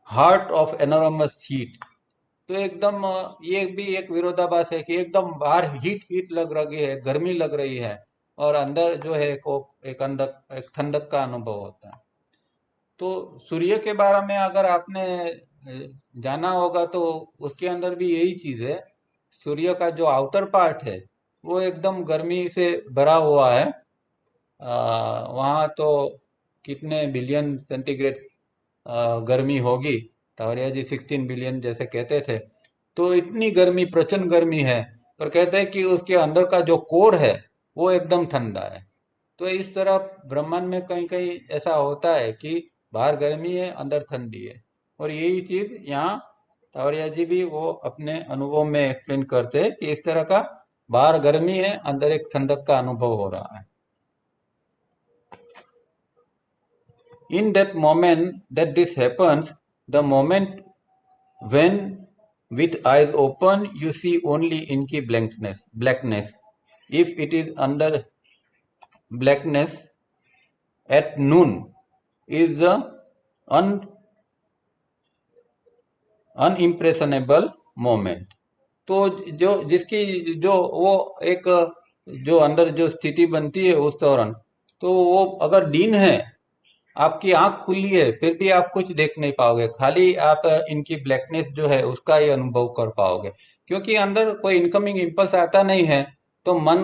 heart of enormous heat. तो एकदम ये भी एक विरोधाभास है कि एकदम बाहर हीट हीट लग रही है, गर्मी लग रही है, और अंदर जो है एक ठंडक का अनुभव होता है। तो सूर्य के बारे में अगर आपने जाना होगा तो उसके अंदर भी यही चीज है। सूर्य का जो आउटर पार्ट है वो एकदम गर्मी से भरा हुआ है। वहाँ तो कितने बिलियन सेंटीग्रेड गर्मी होगी, तावरिया जी 16 बिलियन जैसे कहते थे। तो इतनी गर्मी, प्रचंड गर्मी है, पर कहते हैं कि उसके अंदर का जो कोर है वो एकदम ठंडा है। तो इस तरह ब्रह्मांड में कहीं कहीं ऐसा होता है कि बाहर गर्मी है, अंदर ठंडी है। और यही चीज यहाँ तावरिया जी भी वो अपने अनुभव में एक्सप्लेन करते हैं कि इस तरह का बाहर गर्मी है, अंदर एक ठंडक का अनुभव हो रहा है। In that moment that this happens, the moment when with eyes open you see only inky blackness. If it is under blackness at noon is the un, unimpressionable moment। तो जो जिसकी जो वो एक जो अंदर जो स्थिति बनती है उस दौरान, तो वो अगर दिन है, आपकी आंख खुली है, फिर भी आप कुछ देख नहीं पाओगे, खाली आप इनकी ब्लैकनेस जो है उसका ही अनुभव कर पाओगे, क्योंकि अंदर कोई इनकमिंग इम्पल्स आता नहीं है। तो मन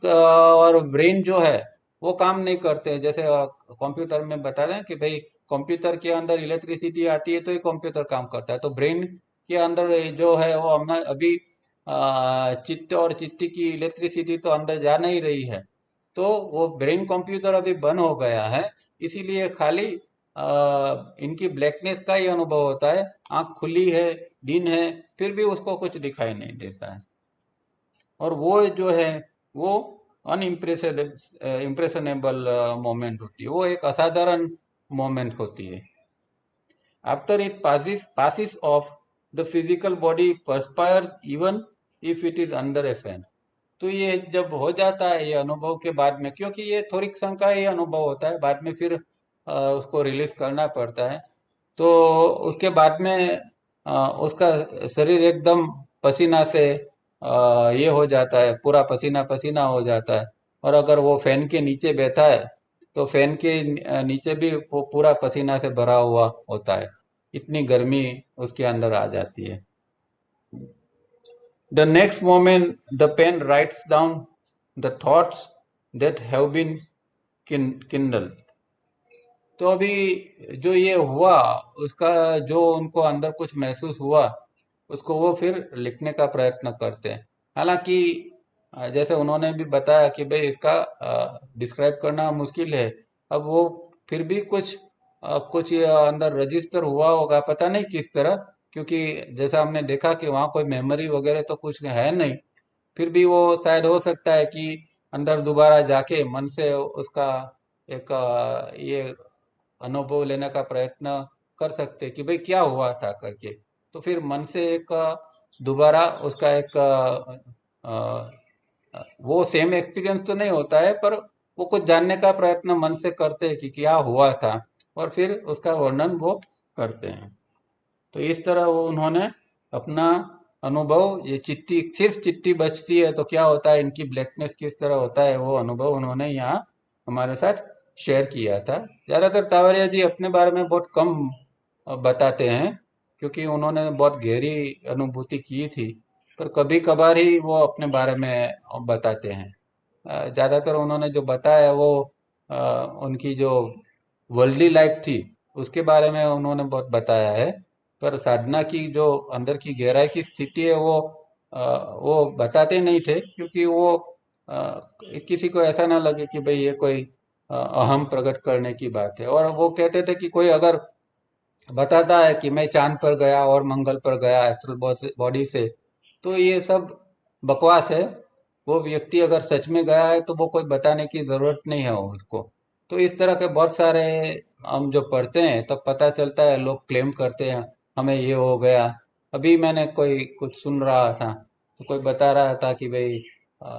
और ब्रेन जो है वो काम नहीं करते। जैसे कंप्यूटर में बता दें कि भाई कंप्यूटर के अंदर इलेक्ट्रिसिटी आती है तो ही कंप्यूटर काम करता है। तो ब्रेन के अंदर जो है वो हमने अभी चित्त और चित्ती की इलेक्ट्रिसिटी तो अंदर जा नहीं रही है, तो वो ब्रेन कंप्यूटर अभी बंद हो गया है। इसीलिए खाली इनकी ब्लैकनेस का ही अनुभव होता है। आंख खुली है, दिन है, फिर भी उसको कुछ दिखाई नहीं देता है। और वो जो है वो इम्प्रेशनेबल मोमेंट होती है, वो एक असाधारण मोमेंट होती है। After it passes of the physical body perspires even if it is under A fan. तो ये जब हो जाता है ये अनुभव के बाद में, क्योंकि ये थोड़ी क्षण का ही अनुभव होता है, बाद में फिर उसको रिलीज करना पड़ता है। तो उसके बाद में उसका शरीर एकदम पसीना से ये हो जाता है, पूरा पसीना पसीना हो जाता है। और अगर वो फैन के नीचे बैठा है तो फैन के नीचे भी वो पूरा पसीना से भरा हुआ होता है, इतनी गर्मी उसके अंदर आ जाती है। The next moment the pen writes down the thoughts that have been kindled। तो अभी जो ये हुआ, उसका जो उनको अंदर कुछ महसूस हुआ, उसको वो फिर लिखने का प्रयत्न करते हैं। हालांकि जैसे उन्होंने भी बताया कि भाई इसका डिस्क्राइब करना मुश्किल है। अब वो फिर भी कुछ ये अंदर रजिस्टर हुआ होगा, पता नहीं किस तरह, क्योंकि जैसा हमने देखा कि वहाँ कोई मेमोरी वगैरह तो कुछ है नहीं। फिर भी वो शायद हो सकता है कि अंदर दोबारा जाके मन से उसका एक ये अनुभव लेने का प्रयत्न कर सकते कि भाई क्या हुआ था करके। तो फिर मन से एक दोबारा उसका एक वो सेम एक्सपीरियंस तो नहीं होता है, पर वो कुछ जानने का प्रयत्न मन से करते हैं कि क्या हुआ था, और फिर उसका वर्णन वो करते हैं। तो इस तरह वो उन्होंने अपना अनुभव, ये चिट्ठी, सिर्फ चिट्ठी बचती है तो क्या होता है, इनकी ब्लैकनेस किस तरह होता है, वो अनुभव उन्होंने यहाँ हमारे साथ शेयर किया था। ज़्यादातर तावरिया जी अपने बारे में बहुत कम बताते हैं, क्योंकि उन्होंने बहुत गहरी अनुभूति की थी, पर कभी कभार ही वो अपने बारे में बताते हैं। ज़्यादातर उन्होंने जो बताया वो अ, उनकी जो वर्ल्डली लाइफ थी उसके बारे में उन्होंने बहुत बताया है, पर साधना की जो अंदर की गहराई की स्थिति है अ, वो बताते नहीं थे, क्योंकि वो किसी को ऐसा ना लगे कि भाई ये कोई अहम प्रकट करने की बात है। और वो कहते थे कि कोई अगर बताता है कि मैं चांद पर गया और मंगल पर गया एस्ट्रल बॉडी से, तो ये सब बकवास है। वो व्यक्ति अगर सच में गया है तो वो कोई बताने की जरूरत नहीं है उसको। तो इस तरह के बहुत सारे हम जो पढ़ते हैं तब पता चलता है, लोग क्लेम करते हैं हमें ये हो गया। अभी मैंने कोई कुछ सुन रहा था तो कोई बता रहा था कि भाई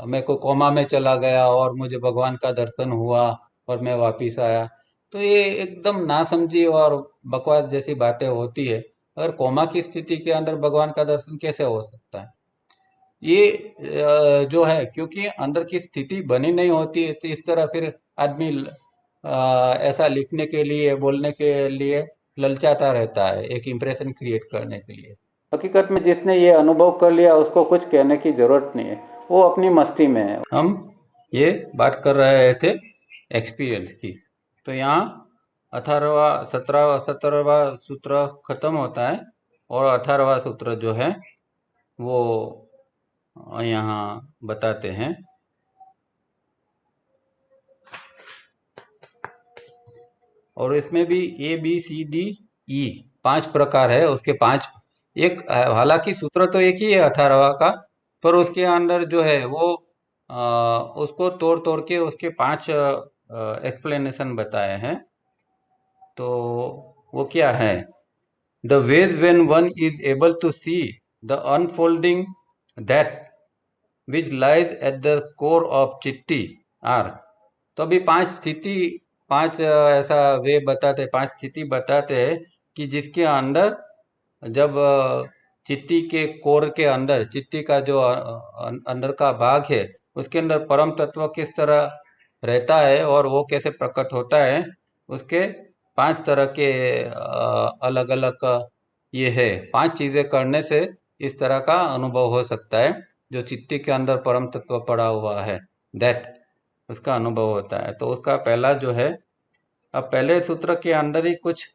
मैं को कोमा में चला गया और मुझे भगवान का दर्शन हुआ और मैं वापिस आया। तो ये एकदम नासमझी और बकवास जैसी बातें होती है। अगर कोमा की स्थिति के अंदर भगवान का दर्शन कैसे हो सकता है? ये जो है, क्योंकि अंदर की स्थिति बनी नहीं होती है, तो इस तरह फिर आदमी ऐसा लिखने के लिए, बोलने के लिए ललचाता रहता है, एक इम्प्रेशन क्रिएट करने के लिए। हकीकत में जिसने ये अनुभव कर लिया उसको कुछ कहने की जरूरत नहीं है, वो अपनी मस्ती में है। हम ये बात कर रहे थे एक्सपीरियंस की। तो यहाँ 17वां सूत्र खत्म होता है और 18वां सूत्र जो है वो यहाँ बताते हैं। और इसमें भी ABCDE 5 प्रकार है, उसके 5 एक, हालांकि सूत्र तो एक ही है 18वां का, पर उसके अंदर जो है वो उसको तोड़ तोड़ के उसके 5 एक्सप्लेनेशन बताए हैं। तो वो क्या है? The ways when one is able to see the unfolding that which lies at the core of चिट्ठी are। तो अभी 5 स्थिति, 5 ऐसा वे बताते, 5 स्थिति बताते हैं कि जिसके अंदर जब चिट्ठी के कोर के अंदर, चिट्ठी का जो अंदर का भाग है उसके अंदर परम तत्व किस तरह रहता है और वो कैसे प्रकट होता है, उसके 5 तरह के अलग अलग ये है। 5 चीजें करने से इस तरह का अनुभव हो सकता है, जो चिट्ठी के अंदर परम तत्व पड़ा हुआ है, दैट उसका अनुभव होता है। तो उसका पहला जो है, अब पहले सूत्र के अंदर ही कुछ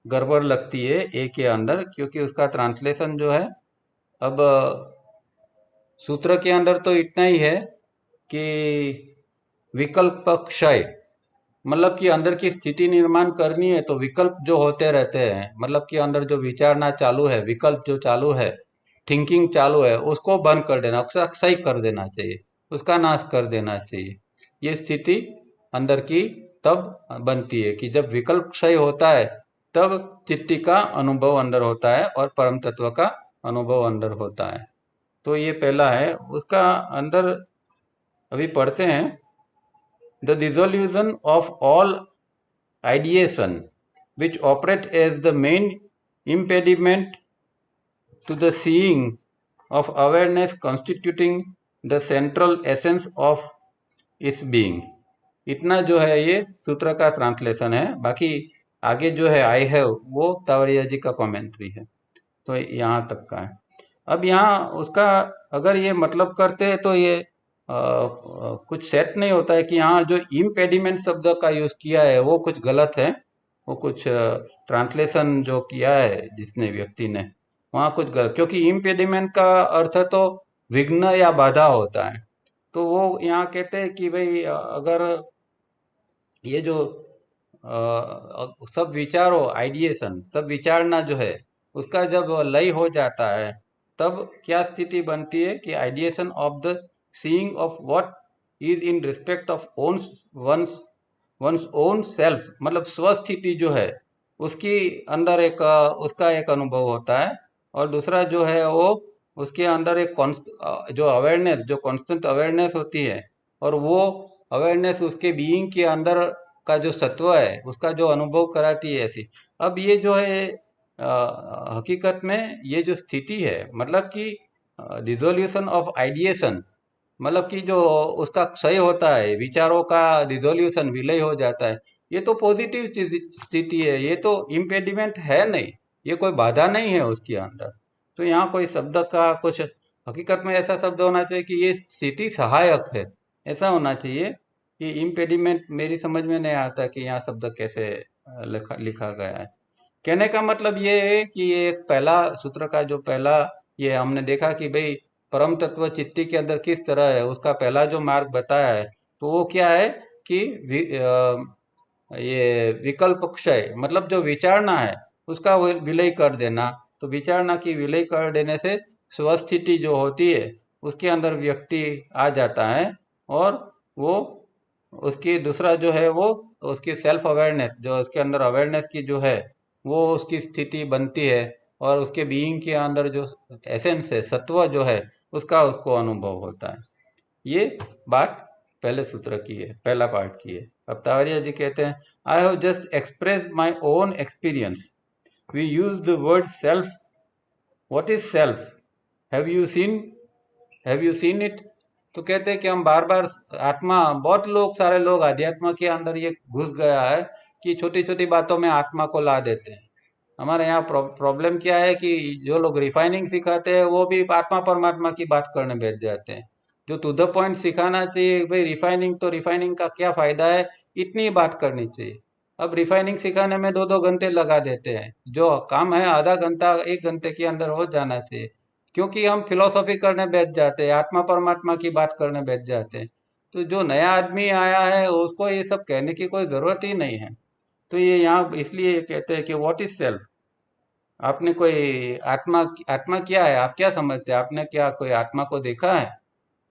गड़बड़ लगती है ए के अंदर, क्योंकि उसका ट्रांसलेशन जो है, अब सूत्र के अंदर तो इतना ही है कि विकल्प क्षय, मतलब कि अंदर की स्थिति निर्माण करनी है तो विकल्प जो होते रहते हैं, मतलब कि अंदर जो विचारना चालू है, विकल्प जो चालू है, थिंकिंग चालू है, उसको बंद कर देना, उसका क्षय कर देना चाहिए, उसका नाश कर देना चाहिए। ये स्थिति अंदर की तब बनती है कि जब विकल्प क्षय होता है, तब चित्ती का अनुभव अंदर होता है और परम तत्व का अनुभव अंदर होता है। तो ये पहला है। उसका अंदर अभी पढ़ते हैं। The dissolution of all ideation which operate as the main impediment to the seeing of awareness constituting the central essence of its being। इतना जो है ये सूत्र का ट्रांसलेशन है। बाकी आगे जो है आई हैव, वो तावरिया जी का कमेंट्री है। तो यहाँ तक का है। अब यहाँ उसका अगर ये मतलब करते हैं तो ये कुछ सेट नहीं होता है कि यहाँ जो इम्पेडिमेंट शब्द का यूज किया है वो कुछ गलत है। वो कुछ ट्रांसलेशन जो किया है जिसने, व्यक्ति ने, वहाँ कुछ गलत, क्योंकि इम्पेडिमेंट का अर्थ तो विघ्न या बाधा होता है। तो वो यहाँ कहते हैं कि भाई अगर ये जो सब विचारो, आइडिएशन, सब विचारना जो है, उसका जब लय हो जाता है, तब क्या स्थिति बनती है कि ideation of the seeing of what is in respect of own one's one's own self, मतलब स्वस्थिति जो है उसकी अंदर एक उसका एक अनुभव होता है। और दूसरा जो है वो उसके अंदर एक जो अवेयरनेस, जो कॉन्स्टेंट अवेयरनेस होती है, और वो अवेयरनेस उसके बीइंग के अंदर का जो सत्व है उसका जो अनुभव कराती है ऐसी। अब ये जो है हकीकत में ये जो स्थिति है, मतलब कि डिसोल्यूशन ऑफ आइडिएशन, मतलब कि जो उसका क्षय होता है, विचारों का डिसोल्यूशन, विलय हो जाता है, ये तो पॉजिटिव चीज स्थिति है, ये तो इम्पेडिमेंट है नहीं, ये कोई बाधा नहीं है उसके अंदर। तो यहाँ कोई शब्द का कुछ, हकीकत में ऐसा शब्द होना चाहिए कि ये स्थिति सहायक है, ऐसा होना चाहिए। कि इम्पेडिमेंट मेरी समझ में नहीं आता कि यहाँ शब्द कैसे लिखा लिखा गया है। कहने का मतलब ये है कि ये एक पहला सूत्र का जो पहला, ये हमने देखा कि भाई परम तत्व चित्ती के अंदर किस तरह है, उसका पहला जो मार्ग बताया है, तो वो क्या है कि ये विकल्प क्षय, मतलब जो विचारना है उसका विलय कर देना। तो विचारना की विलय कर देने से स्वस्थिति जो होती है उसके अंदर व्यक्ति आ जाता है, और वो उसकी दूसरा जो है वो उसकी सेल्फ अवेयरनेस, जो उसके अंदर अवेयरनेस की जो है वो उसकी स्थिति बनती है, और उसके बीइंग के अंदर जो एसेंस है, सत्व जो है, उसका उसको अनुभव होता है। ये बात पहले सूत्र की है, पहला पार्ट की है। अब तावरिया जी कहते हैं, I have just express my own experience, we use the word self, what is self, have you seen have you seen it. तो कहते हैं कि हम बार बार आत्मा, बहुत लोग, सारे लोग अध्यात्म के अंदर ये घुस गया है कि छोटी छोटी बातों में आत्मा को ला देते हैं। हमारे यहाँ प्रॉब्लम क्या है कि जो लोग रिफाइनिंग सिखाते हैं वो भी आत्मा परमात्मा की बात करने बैठ जाते हैं। जो टू द पॉइंट सिखाना चाहिए, भाई रिफाइनिंग, तो रिफाइनिंग का क्या फायदा है, इतनी बात करनी चाहिए। अब रिफाइनिंग सिखाने में 2-2 घंटे लगा देते हैं, जो काम है आधा घंटा 1 घंटे के अंदर हो जाना चाहिए। क्योंकि हम फिलोसॉफी करने बैठ जाते हैं, आत्मा परमात्मा की बात करने बैठ जाते हैं। तो जो नया आदमी आया है उसको ये सब कहने की कोई जरूरत ही नहीं है। तो ये यहाँ इसलिए ये कहते हैं कि व्हाट इज सेल्फ। आपने कोई आत्मा, आत्मा क्या है, आप क्या समझते हैं, आपने क्या कोई आत्मा को देखा है?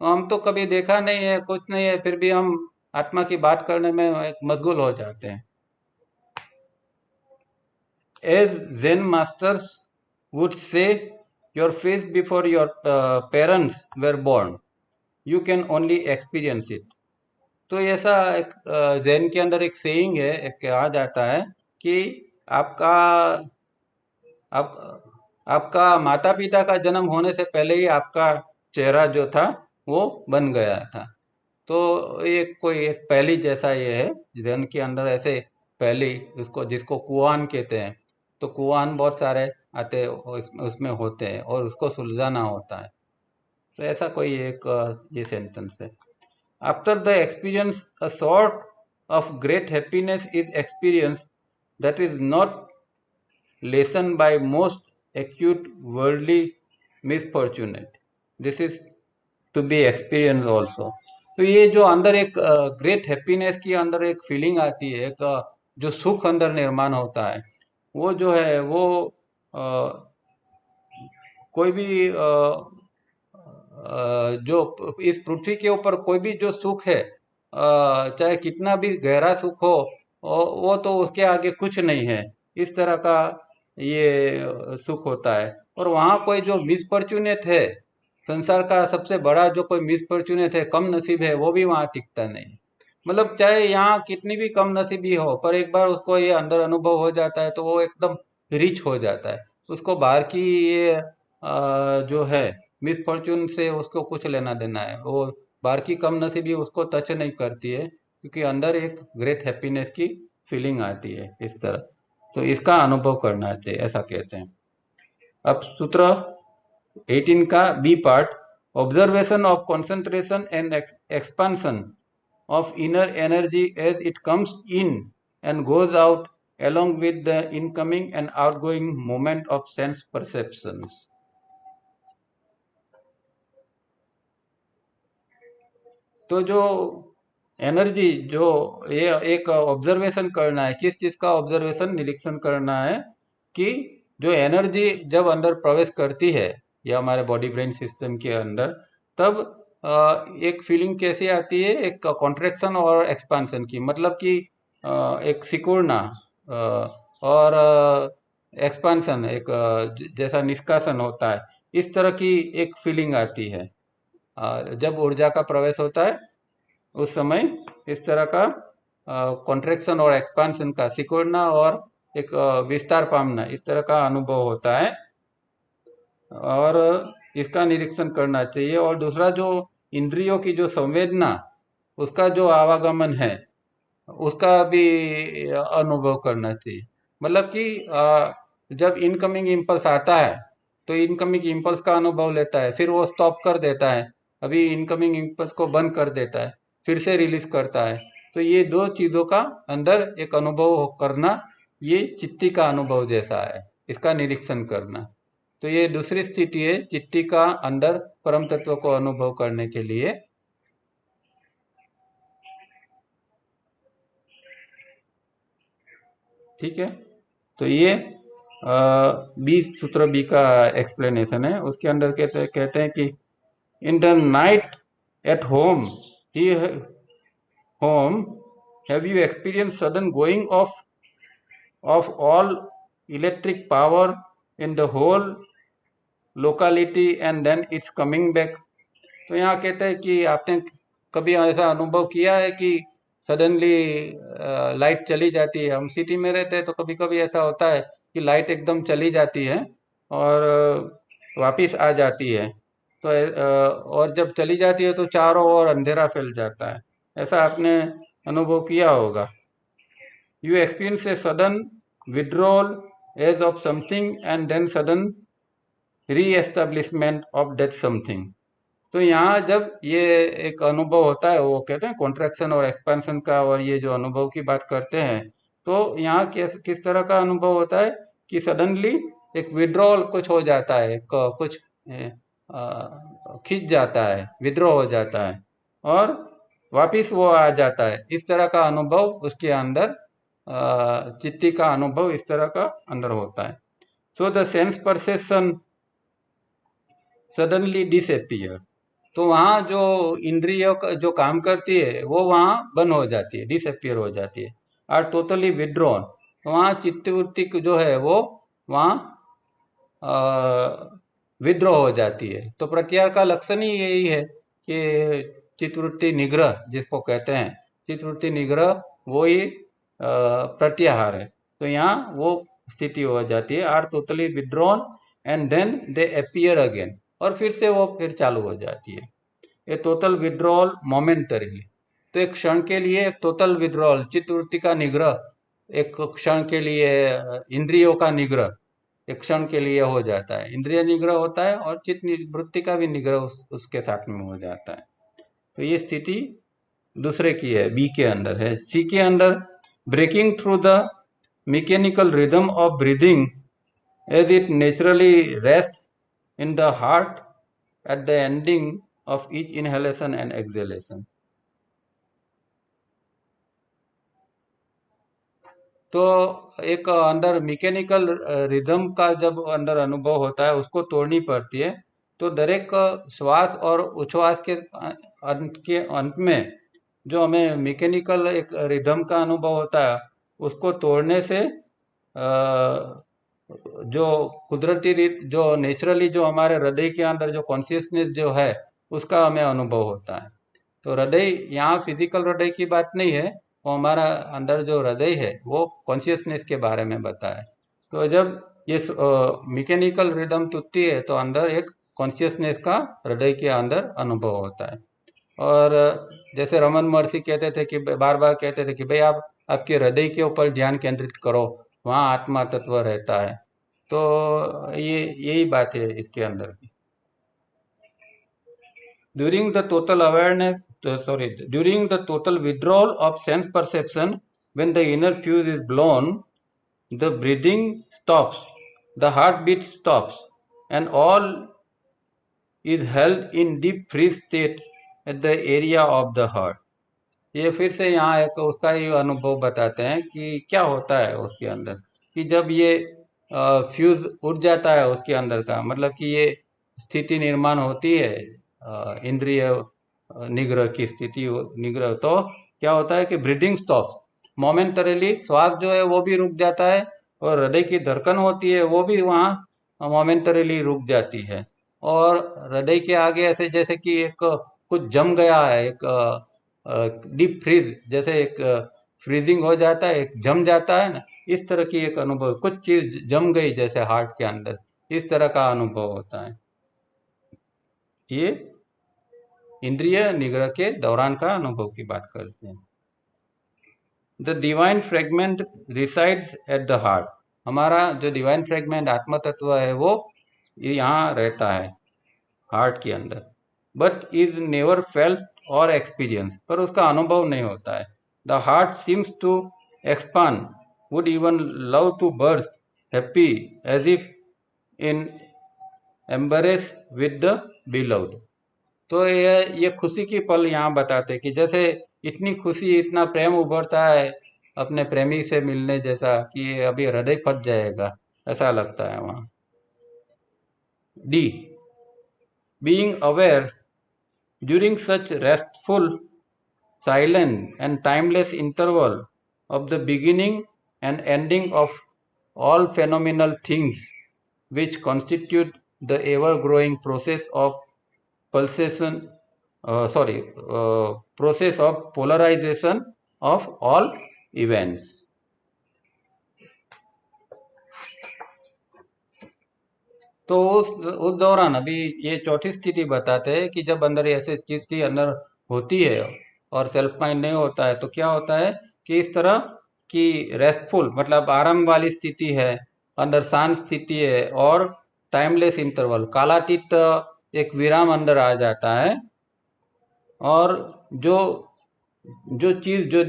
तो हम तो कभी देखा नहीं है, कुछ नहीं है, फिर भी हम आत्मा की बात करने में एक मशगूल हो जाते हैं। As zen masters would say, your face before your parents were born, you can only experience it। तो ऐसा एक जैन के अंदर एक सेइंग है, एक कहा जाता है कि आपका आप आपका माता पिता का जन्म होने से पहले ही आपका चेहरा जो था वो बन गया था। तो ये कोई एक पहली जैसा ये है जैन के अंदर, ऐसे पहली, उसको जिसको कुआन कहते हैं, तो कुआन बहुत सारे आते हैं, उसमें होते हैं और उसको सुलझाना होता है। तो ऐसा कोई एक ये सेंटेंस है। After the experience a sort of great happiness is experience that is not lessened by most acute worldly misfortunate, this is to be experienced also। तो ये जो अंदर एक ग्रेट हैप्पीनेस की अंदर एक फीलिंग आती है, एक जो सुख अंदर निर्माण होता है, वो जो है वो अ, कोई भी जो इस पृथ्वी के ऊपर कोई भी जो सुख है, चाहे कितना भी गहरा सुख हो, वो तो उसके आगे कुछ नहीं है, इस तरह का ये सुख होता है। और वहाँ कोई जो मिसफॉर्चुनेट है, संसार का सबसे बड़ा जो कोई मिसफॉर्चुनेट है, कम नसीब है, वो भी वहाँ टिकता नहीं। मतलब चाहे यहाँ कितनी भी कम नसीबी हो, पर एक बार उसको ये अंदर अनुभव हो जाता है तो वो एकदम रिच हो जाता है। उसको बाहर की ये जो है मिसफॉर्चून से उसको कुछ लेना देना है, वो बाहर की कम नसीबी उसको टच नहीं करती है, क्योंकि अंदर एक ग्रेट हैप्पीनेस की फीलिंग आती है इस तरह। तो इसका अनुभव करना चाहिए, ऐसा कहते हैं। अब सूत्र 18 का B part, observation of concentration and expansion of inner energy as it comes in and goes out along with the incoming and outgoing movement of sense perceptions। तो जो एनर्जी जो ये एक ऑब्जर्वेशन करना है, किस चीज का ऑब्जर्वेशन, निरीक्षण करना है कि जो एनर्जी जब अंदर प्रवेश करती है या हमारे बॉडी ब्रेन सिस्टम के अंदर, तब एक फीलिंग कैसी आती है, एक कॉन्ट्रैक्शन और एक्सपांशन की, मतलब कि एक सिकुड़ना और एक्सपांशन, एक जैसा निष्कासन होता है, इस तरह की एक फीलिंग आती है। जब ऊर्जा का प्रवेश होता है उस समय इस तरह का कॉन्ट्रैक्शन और एक्सपांशन का, सिकुड़ना और एक विस्तार पाना, इस तरह का अनुभव होता है और इसका निरीक्षण करना चाहिए। और दूसरा, जो इंद्रियों की जो संवेदना, उसका जो आवागमन है, उसका भी अनुभव करना चाहिए। मतलब कि जब इनकमिंग इम्पल्स आता है तो इनकमिंग इम्पल्स का अनुभव लेता है, फिर वो स्टॉप कर देता है, अभी इनकमिंग इम्पल्स को बंद कर देता है, फिर से रिलीज करता है। तो ये दो चीजों का अंदर एक अनुभव करना, ये चित्ती का अनुभव जैसा है, इसका निरीक्षण करना। तो ये दूसरी स्थिति है चित्ती का अंदर परम तत्व को अनुभव करने के लिए। ठीक है, तो ये बी, सूत्र बी का एक्सप्लेनेशन है। उसके अंदर कहते हैं कि in the night at home ही home have you experience sudden going off all electric power in the whole locality and then it's coming back. तो यहाँ कहते हैं कि आपने कभी ऐसा अनुभव किया है कि सडनली लाइट चली जाती है? हम सिटी में रहते हैं तो कभी कभी ऐसा होता है कि लाइट एकदम चली जाती है और वापस आ जाती है। तो और जब चली जाती है तो चारों ओर अंधेरा फैल जाता है, ऐसा आपने अनुभव किया होगा। You experience a sudden withdrawal as of something and then sudden reestablishment of that something. तो यहाँ जब ये एक अनुभव होता है, वो कहते हैं कॉन्ट्रैक्शन और एक्सपेंशन का, और ये जो अनुभव की बात करते हैं, तो यहाँ किस तरह का अनुभव होता है कि सडनली एक विड्रॉल कुछ हो जाता है, कुछ खिंच जाता है, विड्रॉ हो जाता है और वापिस वो आ जाता है। इस तरह का अनुभव उसके अंदर, चित्ती का अनुभव इस तरह का अंदर होता है। So the sense perception suddenly disappear. तो वहाँ जो इंद्रियों का जो काम करती है वो वहाँ बंद हो जाती है, डिसअपियर हो जाती है, और टोटली विड्रॉन। तो वहाँ चित्तवृत्ति जो है वो वहाँ विद्रोह हो जाती है। तो प्रत्याहार का लक्षण ही यही है कि चित्तवृत्ति निग्रह जिसको कहते हैं, चित्तवृत्ति निग्रह वो ही प्रत्याहार है। तो यहाँ वो स्थिति हो जाती है, are totally withdrawn and then they appear again, और फिर से वो फिर चालू हो जाती है। A total withdrawal momentarily. तो एक क्षण के लिए एक टोटल विड्रॉल, चित्तवृत्ति का निग्रह, एक क्षण के लिए इंद्रियों का निग्रह एक क्षण के लिए हो जाता है, इंद्रिय निग्रह होता है और चित्त वृत्ति का भी निग्रह उसके साथ में हो जाता है। तो ये स्थिति दूसरे की है, बी के अंदर है। सी के अंदर, breaking through the mechanical rhythm of breathing as it naturally rest in the heart at the ending of each inhalation and exhalation। तो एक अंदर मैकेनिकल रिदम का जब अंदर अनुभव होता है, उसको तोड़नी पड़ती है। तो दरेक श्वास और उच्छ्वास के अंत में जो हमें मैकेनिकल एक रिदम का अनुभव होता है, उसको तोड़ने से जो कुदरती रीत, जो नेचुरली जो हमारे हृदय के अंदर जो कॉन्शियसनेस जो है, उसका हमें अनुभव होता है। तो हृदय यहाँ फिजिकल हृदय की बात नहीं है, वो हमारा अंदर जो हृदय है वो कॉन्शियसनेस के बारे में बताया। तो जब ये मैकेनिकल रिदम टूटती है तो अंदर एक कॉन्शियसनेस का हृदय के अंदर अनुभव होता है। और जैसे रमन महर्षि कहते थे कि बार बार कहते थे कि भाई आप आपके हृदय के ऊपर ध्यान केंद्रित करो, वहाँ आत्मा तत्व रहता है। तो ये यही बात है इसके अंदर की। During the total awareness, during the total withdrawal of sense perception, when the inner fuse is blown, the breathing stops, the heartbeat stops, and all is held in deep freeze state at the area of the heart। ये फिर से यहाँ एक उसका ही अनुभव बताते हैं कि क्या होता है उसके अंदर, कि जब ये फ्यूज उड़ जाता है उसके अंदर का, मतलब कि ये स्थिति निर्माण होती है इंद्रिय निग्रह की स्थिति निग्रह, तो क्या होता है कि ब्रीदिंग स्टॉप मोमेंटरीली, श्वास जो है वो भी रुक जाता है, और हृदय की धड़कन होती है वो भी वहाँ मोमेंटरीली रुक जाती है। और हृदय के आगे ऐसे जैसे कि एक कुछ जम गया है, एक डीप फ्रीज जैसे एक फ्रीजिंग हो जाता है, एक जम जाता है ना, इस तरह की एक अनुभव, कुछ चीज जम गई जैसे हार्ट के अंदर, इस तरह का अनुभव होता है। ये इंद्रिय निग्रह के दौरान का अनुभव की बात करते हैं। The divine fragment resides eight the heart. हमारा जो डिवाइन फ्रेगमेंट आत्म तत्व है वो यहाँ रहता है हार्ट के अंदर, but is never felt or experience, पर उसका अनुभव नहीं होता है। The heart seems to expand, would even love to burst happy as if in embrace with the beloved. तो ये खुशी की पल यहाँ बताते हैं कि जैसे इतनी खुशी, इतना प्रेम उभरता है अपने प्रेमी से मिलने जैसा कि ये अभी हृदय फट जाएगा, ऐसा लगता है वहाँ। D, being aware during such restful, silent, and timeless interval of the beginning and ending of all phenomenal things which constitute the ever-growing process of pulsation, process of polarization of all events. तो उस दौरान अभी ये चौथी स्थिति बताते हैं कि जब अंदर ऐसी स्थिति अंदर होती है और सेल्फ माइंड नहीं होता है तो क्या होता है कि इस तरह की रेस्टफुल मतलब आराम वाली स्थिति है, अंदर शांत स्थिति है और टाइमलेस इंटरवल कालातीत एक विराम अंदर आ जाता है। और जो जो चीज जो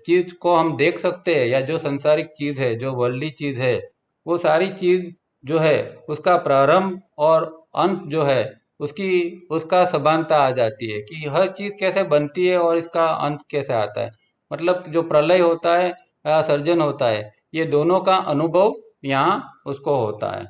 चीज को हम देख सकते हैं या जो संसारिक चीज है, जो वर्ल्डली चीज है, वो सारी चीज जो है उसका प्रारंभ और अंत जो है उसकी उसका समानता आ जाती है कि हर चीज कैसे बनती है और इसका अंत कैसे आता है। मतलब जो प्रलय होता है या सर्जन होता है, ये दोनों का अनुभव यहाँ उसको होता है।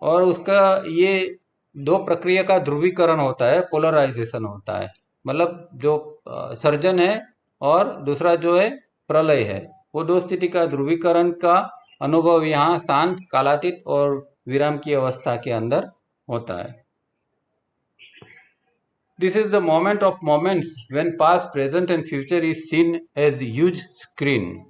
और उसका ये दो प्रक्रिया का ध्रुवीकरण होता है, पोलराइजेशन होता है। मतलब जो सर्जन है और दूसरा जो है प्रलय है, वो दो स्थिति का ध्रुवीकरण का अनुभव यहाँ शांत, कालातीत और विराम की अवस्था के अंदर होता है। This is the moment of moments when past, present and future is seen as huge screen.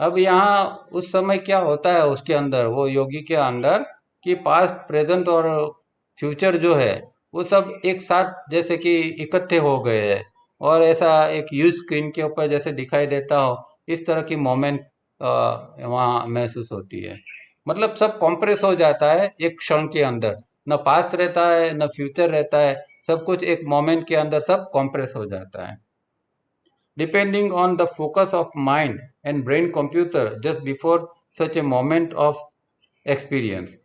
अब यहाँ उस समय क्या होता है उसके अंदर, वो योगी के अंदर, कि पास्ट, प्रेजेंट और फ्यूचर जो है वो सब एक साथ जैसे कि इकट्ठे हो गए हैं और ऐसा एक ह्यूज स्क्रीन के ऊपर जैसे दिखाई देता हो, इस तरह की मोमेंट वहाँ महसूस होती है। मतलब सब कॉम्प्रेस हो जाता है एक क्षण के अंदर, न पास्ट रहता है न फ्यूचर रहता है, सब कुछ एक मोमेंट के अंदर सब कॉम्प्रेस हो जाता है। Depending on the focus of mind and brain computer just before such a moment of experience।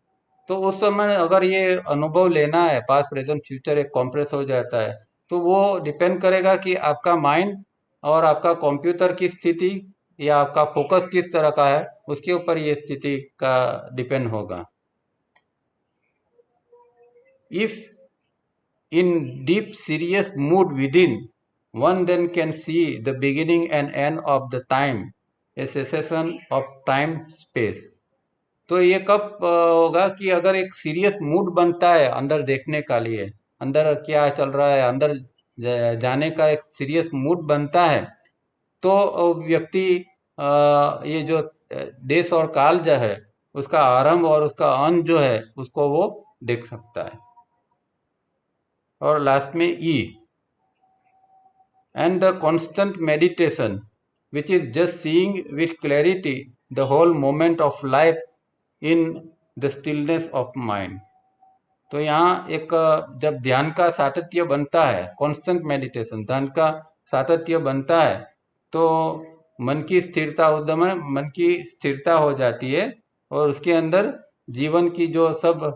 तो उस समय अगर ये अनुभव लेना है, पास्ट प्रेजेंट फ्यूचर एक कॉम्प्रेस हो जाता है, तो वो डिपेंड करेगा कि आपका माइंड और आपका कंप्यूटर की स्थिति या आपका फोकस किस तरह का है, उसके ऊपर ये स्थिति का डिपेंड होगा। If in deep serious mood within, one then can see the beginning and end of the time, a cessation of time space। तो ये कब होगा कि अगर एक सीरियस मूड बनता है अंदर देखने का लिए, अंदर क्या चल रहा है, अंदर जाने का एक सीरियस मूड बनता है, तो व्यक्ति ये जो देश और काल जो है उसका आरंभ और उसका अंत जो है उसको वो देख सकता है। और लास्ट में ई, and the constant meditation, which is just seeing with clarity the whole moment of life in the stillness of mind। तो यहाँ एक जब ध्यान का सातत्य बनता है, कांस्टेंट मेडिटेशन, ध्यान का सातत्य बनता है, तो मन की स्थिरता, उस मन की स्थिरता हो जाती है और उसके अंदर जीवन की जो सब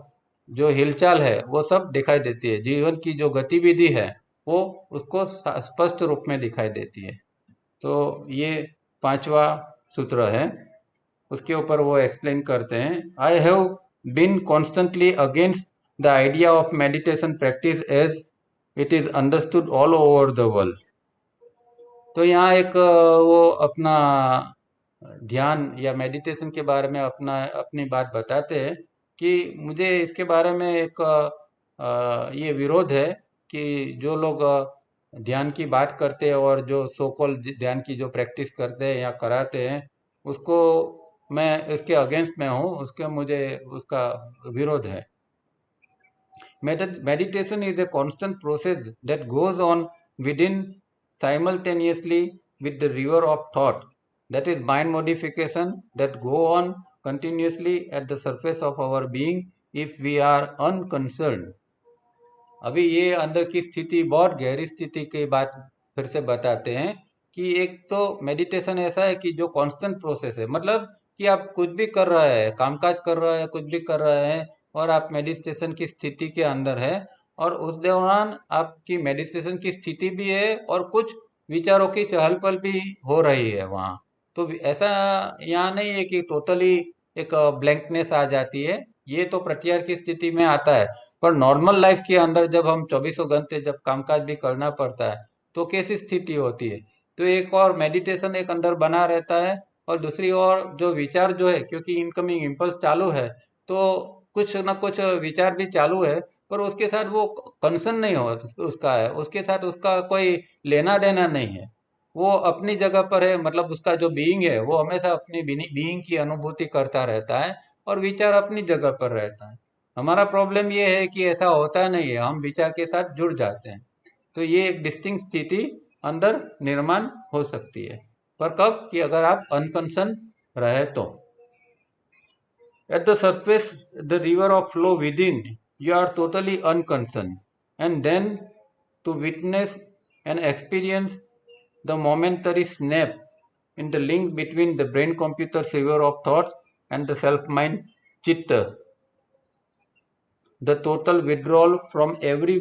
जो हिलचाल है वो सब दिखाई देती है, जीवन की जो गतिविधि है वो उसको स्पष्ट रूप में दिखाई देती है। तो ये पांचवा सूत्र है, उसके ऊपर वो एक्सप्लेन करते हैं। I have been constantly against the idea of meditation practice as it is understood all over the world. तो यहाँ एक वो अपना ध्यान या मेडिटेशन के बारे में अपनी बात बताते हैं कि मुझे इसके बारे में एक ये विरोध है कि जो लोग ध्यान की बात करते हैं और जो सो कॉल ध्यान की जो प्रैक्टिस करते हैं या कराते हैं, उसको मैं इसके अगेंस्ट में हूँ, उसके मुझे उसका विरोध है। Meditation is a constant process that goes on within simultaneously with the river of thought, that is mind modification that go on continuously at the surface of our being if we are unconcerned. अभी ये अंदर की स्थिति बहुत गहरी स्थिति की बात फिर से बताते हैं कि एक तो मेडिटेशन ऐसा है कि जो कांस्टेंट प्रोसेस है, मतलब कि आप कुछ भी कर रहे हैं, कामकाज कर रहे हैं, कुछ भी कर रहे हैं और आप मेडिटेशन की स्थिति के अंदर है, और उस दौरान आपकी मेडिटेशन की स्थिति भी है और कुछ विचारों की चहल पहल भी हो रही है वहाँ। तो ऐसा यहाँ नहीं है कि टोटली एक ब्लैंकनेस आ जाती है, ये तो प्रत्याहार की स्थिति में आता है। पर नॉर्मल लाइफ के अंदर जब हम चौबीसों घंटे जब कामकाज भी करना पड़ता है तो कैसी स्थिति होती है। तो एक और मेडिटेशन एक अंदर बना रहता है और दूसरी ओर जो विचार जो है, क्योंकि इनकमिंग इम्पल्स चालू है तो कुछ ना कुछ विचार भी चालू है, पर उसके साथ वो कंसर्न नहीं हो उसका है, उसके साथ उसका कोई लेना देना नहीं है, वो अपनी जगह पर है। मतलब उसका जो बीइंग है वो हमेशा अपनी बीइंग की अनुभूति करता रहता है और विचार अपनी जगह पर रहता है। हमारा प्रॉब्लम ये है कि ऐसा होता नहीं है, हम विचार के साथ जुड़ जाते हैं। तो ये एक डिस्टिंक्ट स्थिति अंदर निर्माण हो सकती है, पर कब कि अगर आप अनकंसर्न रहे तो। At the surface, the river of flow within, you are totally unconcerned. And then to witness and experience the momentary snap in the link between the brain-computer river of thoughts and the self-mind chitta. The total withdrawal from every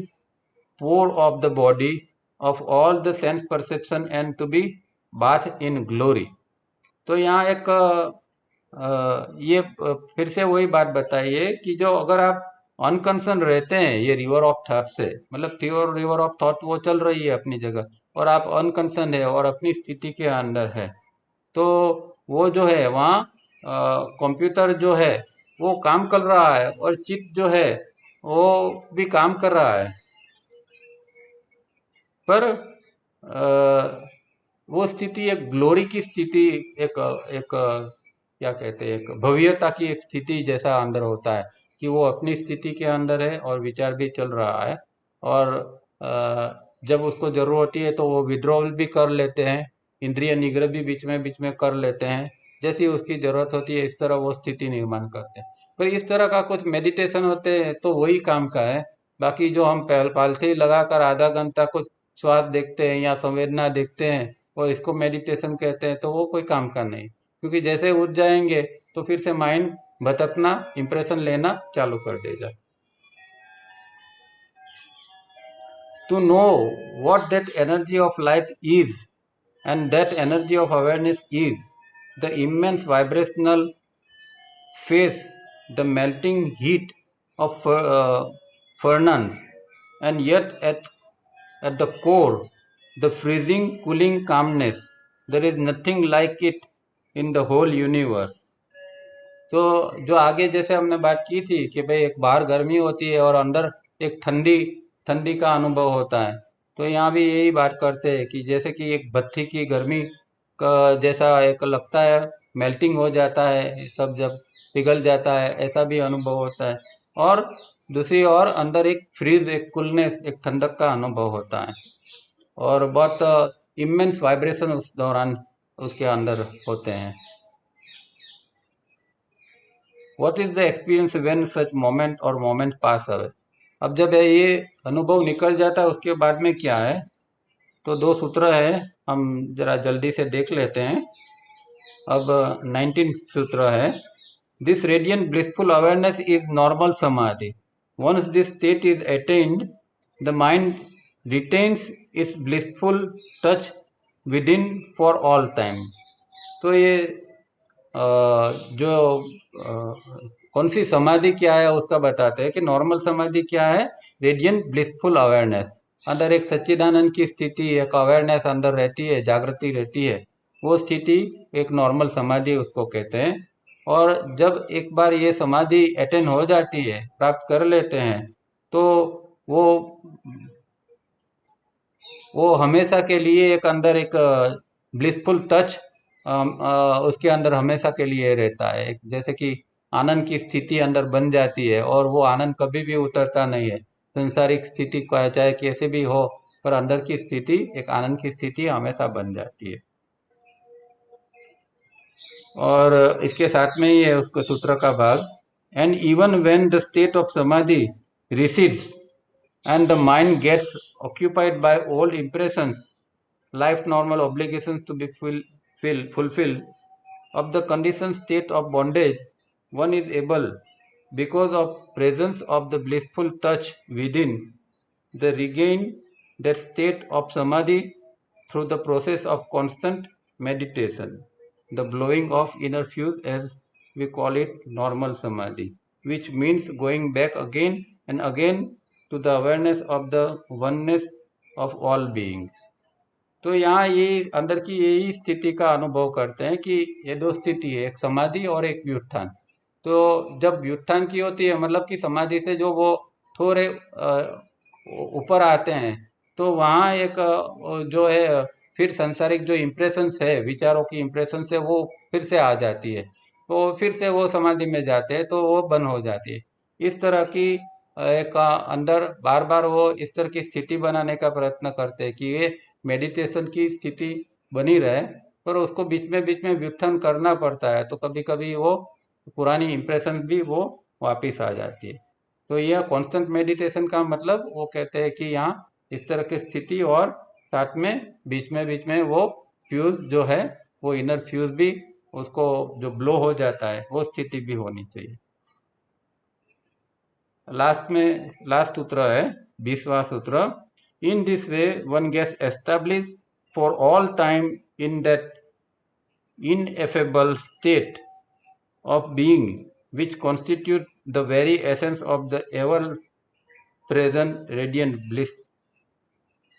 pore of the body of all the sense perception and to be bathed in glory. तो यहाँ एक ये फिर से वही बात बताइए कि जो अगर आप अनकंसर्न रहते हैं ये रिवर ऑफ थॉट से, मतलब रिवर ऑफ थॉट वो चल रही है अपनी जगह और आप अनकंसर्न है और अपनी स्थिति के अंदर है, तो वो जो है वहाँ कंप्यूटर जो है वो काम कर रहा है और चिप जो है वो भी काम कर रहा है, पर वो स्थिति एक ग्लोरी की स्थिति, एक एक क्या कहते हैं, एक भव्यता की एक स्थिति जैसा अंदर होता है कि वो अपनी स्थिति के अंदर है और विचार भी चल रहा है, और जब उसको जरूरत होती है तो वो विड्रॉवल भी कर लेते हैं, इंद्रिय निग्रह भी बीच में कर लेते हैं, जैसी उसकी जरूरत होती है इस तरह वो स्थिति निर्माण करते हैं। पर इस तरह का कुछ मेडिटेशन होते हैं तो वही काम का है। बाकी जो हम पालथी लगाकर आधा घंटा कुछ स्वाद देखते हैं या संवेदना देखते हैं और इसको मेडिटेशन कहते हैं, तो वो कोई काम का नहीं, क्योंकि जैसे उठ जाएंगे तो फिर से माइंड भटकना, इंप्रेशन लेना चालू कर देगा। To know what that energy of life is, and that energy of awareness is the immense vibrational phase, the melting heat of furnace, and yet at the core, the freezing, cooling calmness. There is nothing like it in the whole universe. तो जो आगे जैसे हमने बात की थी कि भाई एक बाहर गर्मी होती है और अंदर एक ठंडी ठंडी का अनुभव होता है, तो यहाँ भी यही बात करते हैं कि जैसे कि एक बत्ती की गर्मी का जैसा एक लगता है, मेल्टिंग हो जाता है सब, जब पिघल जाता है ऐसा भी अनुभव होता है, और दूसरी ओर अंदर एक फ्रीज, एक कूलनेस, एक ठंडक का अनुभव होता है, और बहुत इमेंस वाइब्रेशन उस दौरान उसके अंदर होते हैं। What is the experience when such moment or moment pass away? अब जब ये अनुभव निकल जाता है उसके बाद में क्या है, तो दो सूत्र है, हम जरा जल्दी से देख लेते हैं। अब 19 सूत्र है, this radiant blissful awareness is normal samadhi. Once this state is attend, the mind retains its blissful touch within for all time. तो ये जो कौन सी समाधि क्या है उसका बताते हैं कि नॉर्मल समाधि क्या है, रेडियंट ब्लिसफुल अवेयरनेस, अंदर एक सच्चिदानंद की स्थिति, एक अवेयरनेस अंदर रहती है, जागृति रहती है, वो स्थिति एक नॉर्मल समाधि उसको कहते हैं। और जब एक बार ये समाधि अटेन हो जाती है, प्राप्त कर लेते हैं, तो वो वो हमेशा के लिए एक अंदर एक ब्लिसफुल टच उसके अंदर हमेशा के लिए रहता है। एक जैसे कि आनंद की स्थिति अंदर बन जाती है और वो आनंद कभी भी उतरता नहीं है। संसारिक स्थिति को चाहे कैसे भी हो, पर अंदर की स्थिति एक आनंद की स्थिति हमेशा बन जाती है। और इसके साथ में ही है उसको सूत्र का भाग, and even when the state of समाधि recedes and the mind gets occupied by old impressions, life normal obligations to be fulfilled of the conditioned state of bondage, one is able, because of presence of the blissful touch within, the regain that state of samadhi through the process of constant meditation, the blowing of inner fuse, as we call it, normal samadhi, which means going back again and again to the awareness of the oneness of all beings. तो यहाँ ये अंदर की यही स्थिति का अनुभव करते हैं कि ये दो स्थिति है, एक समाधि और एक व्युत्थान। तो जब व्युत्थान की होती है मतलब कि समाधि से जो वो थोड़े ऊपर आते हैं, तो वहाँ एक जो है फिर सांसारिक जो इम्प्रेशंस है, विचारों की इम्प्रेशंस है, वो फिर से आ जाती है, तो फिर से वो समाधि में जाते हैं, तो वो बंद हो जाती है। इस तरह की एक अंदर बार बार वो इस तरह की स्थिति बनाने का प्रयत्न करते हैं कि ये मेडिटेशन की स्थिति बनी रहे, पर उसको बीच में व्युत्थान करना पड़ता है, तो कभी कभी वो पुरानी इम्प्रेशन भी वो वापिस आ जाती है। तो यह कांस्टेंट मेडिटेशन का मतलब वो कहते हैं कि यहाँ इस तरह की स्थिति और साथ में बीच में वो फ्यूज जो है, वो इनर फ्यूज भी उसको जो ब्लो हो जाता है, वो स्थिति भी होनी चाहिए। लास्ट सूत्र है 20वां सूत्र, in this way one gets establish for all time in that ineffable state of being which constitute the very essence of the ever present radiant bliss।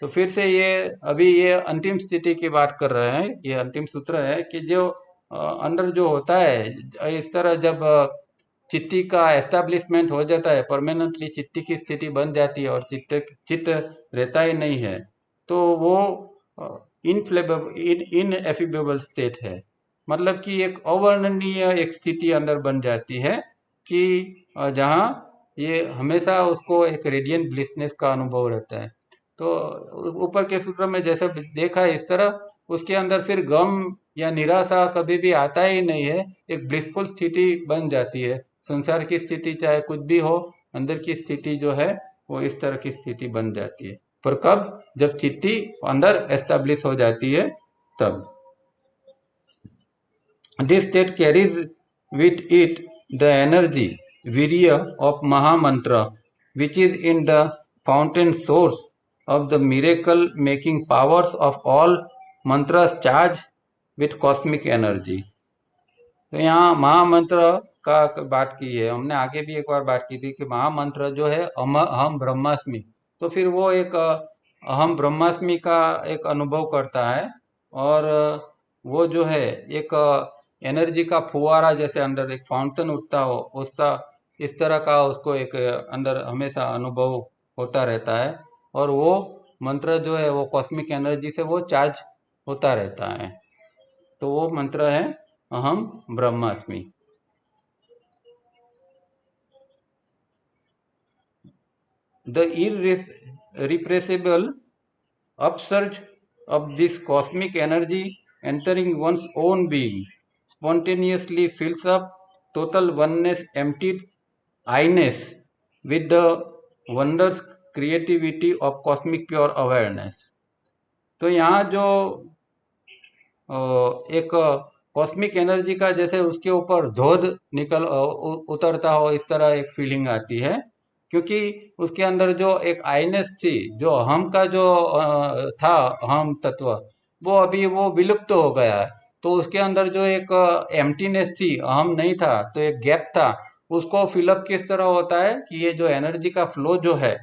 तो फिर से ये अभी ये अंतिम स्थिति की बात कर रहे हैं। ये अंतिम सूत्र है कि जो अंदर जो होता है, इस तरह जब चित्ती का एस्टेब्लिशमेंट हो जाता है, परमानेंटली चित्ती की स्थिति बन जाती है और चित्त रहता ही नहीं है, तो वो इनएफिबेबल स्टेट है। मतलब कि एक अवर्णनीय एक स्थिति अंदर बन जाती है कि जहाँ ये हमेशा उसको एक रेडियंट ब्लिसनेस का अनुभव रहता है। तो ऊपर के सूत्र में जैसे देखा है इस तरह, उसके अंदर फिर गम या निराशा कभी भी आता ही नहीं है, एक ब्लिसफुल स्थिति बन जाती है। संसार की स्थिति चाहे कुछ भी हो, अंदर की स्थिति जो है वो इस तरह की स्थिति बन जाती है। पर कब? जब चित्ती अंदर एस्टेब्लिश हो जाती है तब। This state carries with it the energy, virya of Mahamantra, which is in the fountain source of the miracle-making powers of all mantras charged with cosmic energy। तो यहाँ महामंत्र का बात की है हमने, आगे भी एक बार बात की थी कि महामंत्र जो है अहम ब्रह्मास्मि, तो फिर वो एक अहम ब्रह्मास्मि का एक अनुभव करता है, और वो जो है एक एनर्जी का फुवारा जैसे अंदर एक फाउंटेन उठता हो, उसका इस तरह का उसको एक अंदर हमेशा अनुभव होता रहता है, और वो मंत्र जो है वो कॉस्मिक एनर्जी से वो चार्ज होता रहता है। तो वो मंत्र है अहम ब्रह्मास्मि। The irrepressible upsurge of this cosmic energy entering one's own being spontaneously fills up total oneness, emptied I-ness with the wondrous creativity of cosmic pure awareness। तो यहाँ जो एक कॉस्मिक एनर्जी का जैसे उसके ऊपर धोध निकल उतरता हो, इस तरह एक फीलिंग आती है, क्योंकि उसके अंदर जो एक आइनेस थी, जो हम का जो था हम तत्व, वो अभी वो विलुप्त हो गया है। तो उसके अंदर जो एक एम्प्टीनेस थी, अहम नहीं था, तो एक गैप था, उसको फिलअप किस तरह होता है कि ये जो एनर्जी का फ्लो जो है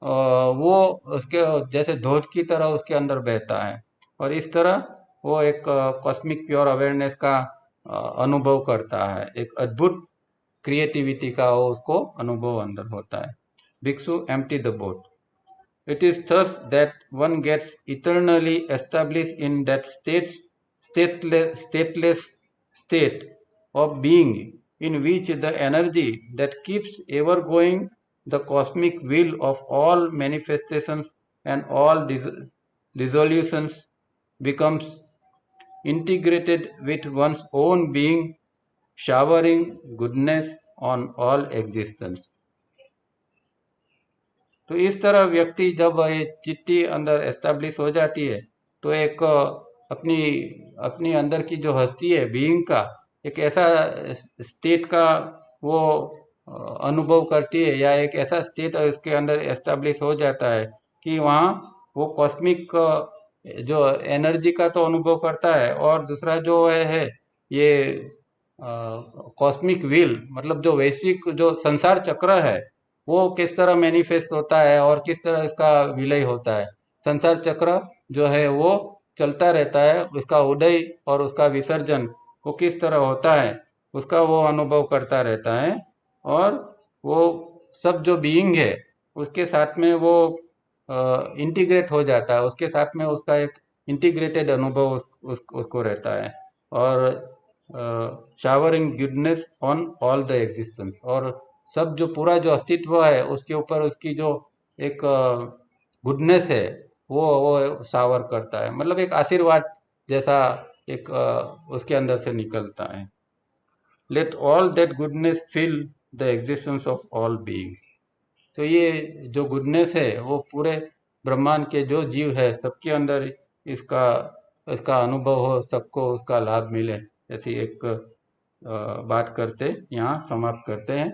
वो उसके जैसे धोध की तरह उसके अंदर बहता है, और इस तरह वो एक कॉस्मिक प्योर अवेयरनेस का अनुभव करता है, एक अद्भुत क्रिएटिविटी का वो उसको अनुभव अंदर होता है। भिक्षु empty the boat. It is thus that one gets eternally established in that stateless state of being in which the energy that keeps ever going, the cosmic will of all manifestations and all dissolutions, becomes integrated with one's own being, showering goodness on all existence. तो इस तरह व्यक्ति जब ये चिट्ठी अंदर establish हो जाती है तो एक अपनी अपनी अंदर की जो हस्ती है बीइंग का एक ऐसा स्टेट का वो अनुभव करती है, या एक ऐसा स्टेट उसके अंदर एस्टेब्लिश हो जाता है कि वहाँ वो कॉस्मिक जो एनर्जी का तो अनुभव करता है, और दूसरा जो है ये कॉस्मिक विल, मतलब जो वैश्विक जो संसार चक्र है वो किस तरह मैनिफेस्ट होता है और किस तरह इसका विलय होता है। संसार चक्र जो है वो चलता रहता है, उसका उदय और उसका विसर्जन वो किस तरह होता है उसका वो अनुभव करता रहता है, और वो सब जो बीइंग है उसके साथ में वो इंटीग्रेट हो जाता है, उसके साथ में उसका एक इंटीग्रेटेड अनुभव उसको रहता है, और showering goodness on all the existence, और सब जो पूरा जो अस्तित्व है उसके ऊपर उसकी जो एक गुडनेस है वो शावर करता है, मतलब एक आशीर्वाद जैसा एक उसके अंदर से निकलता है। Let all that goodness fill the existence of all beings. तो ये जो गुडनेस है वो पूरे ब्रह्मांड के जो जीव है सबके अंदर इसका इसका अनुभव हो, सबको उसका लाभ मिले, ऐसी एक बात करते यहाँ समाप्त करते हैं।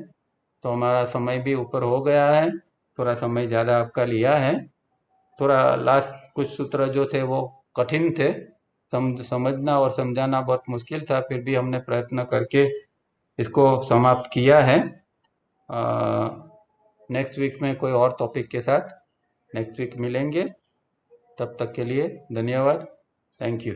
तो हमारा समय भी ऊपर हो गया है, थोड़ा समय ज़्यादा आपका लिया है, थोड़ा लास्ट कुछ सूत्र जो थे वो कठिन थे, समझना और समझाना बहुत मुश्किल था, फिर भी हमने प्रयत्न करके इसको समाप्त किया है। नेक्स्ट वीक में कोई और टॉपिक के साथ नेक्स्ट वीक मिलेंगे, तब तक के लिए धन्यवाद, थैंक यू।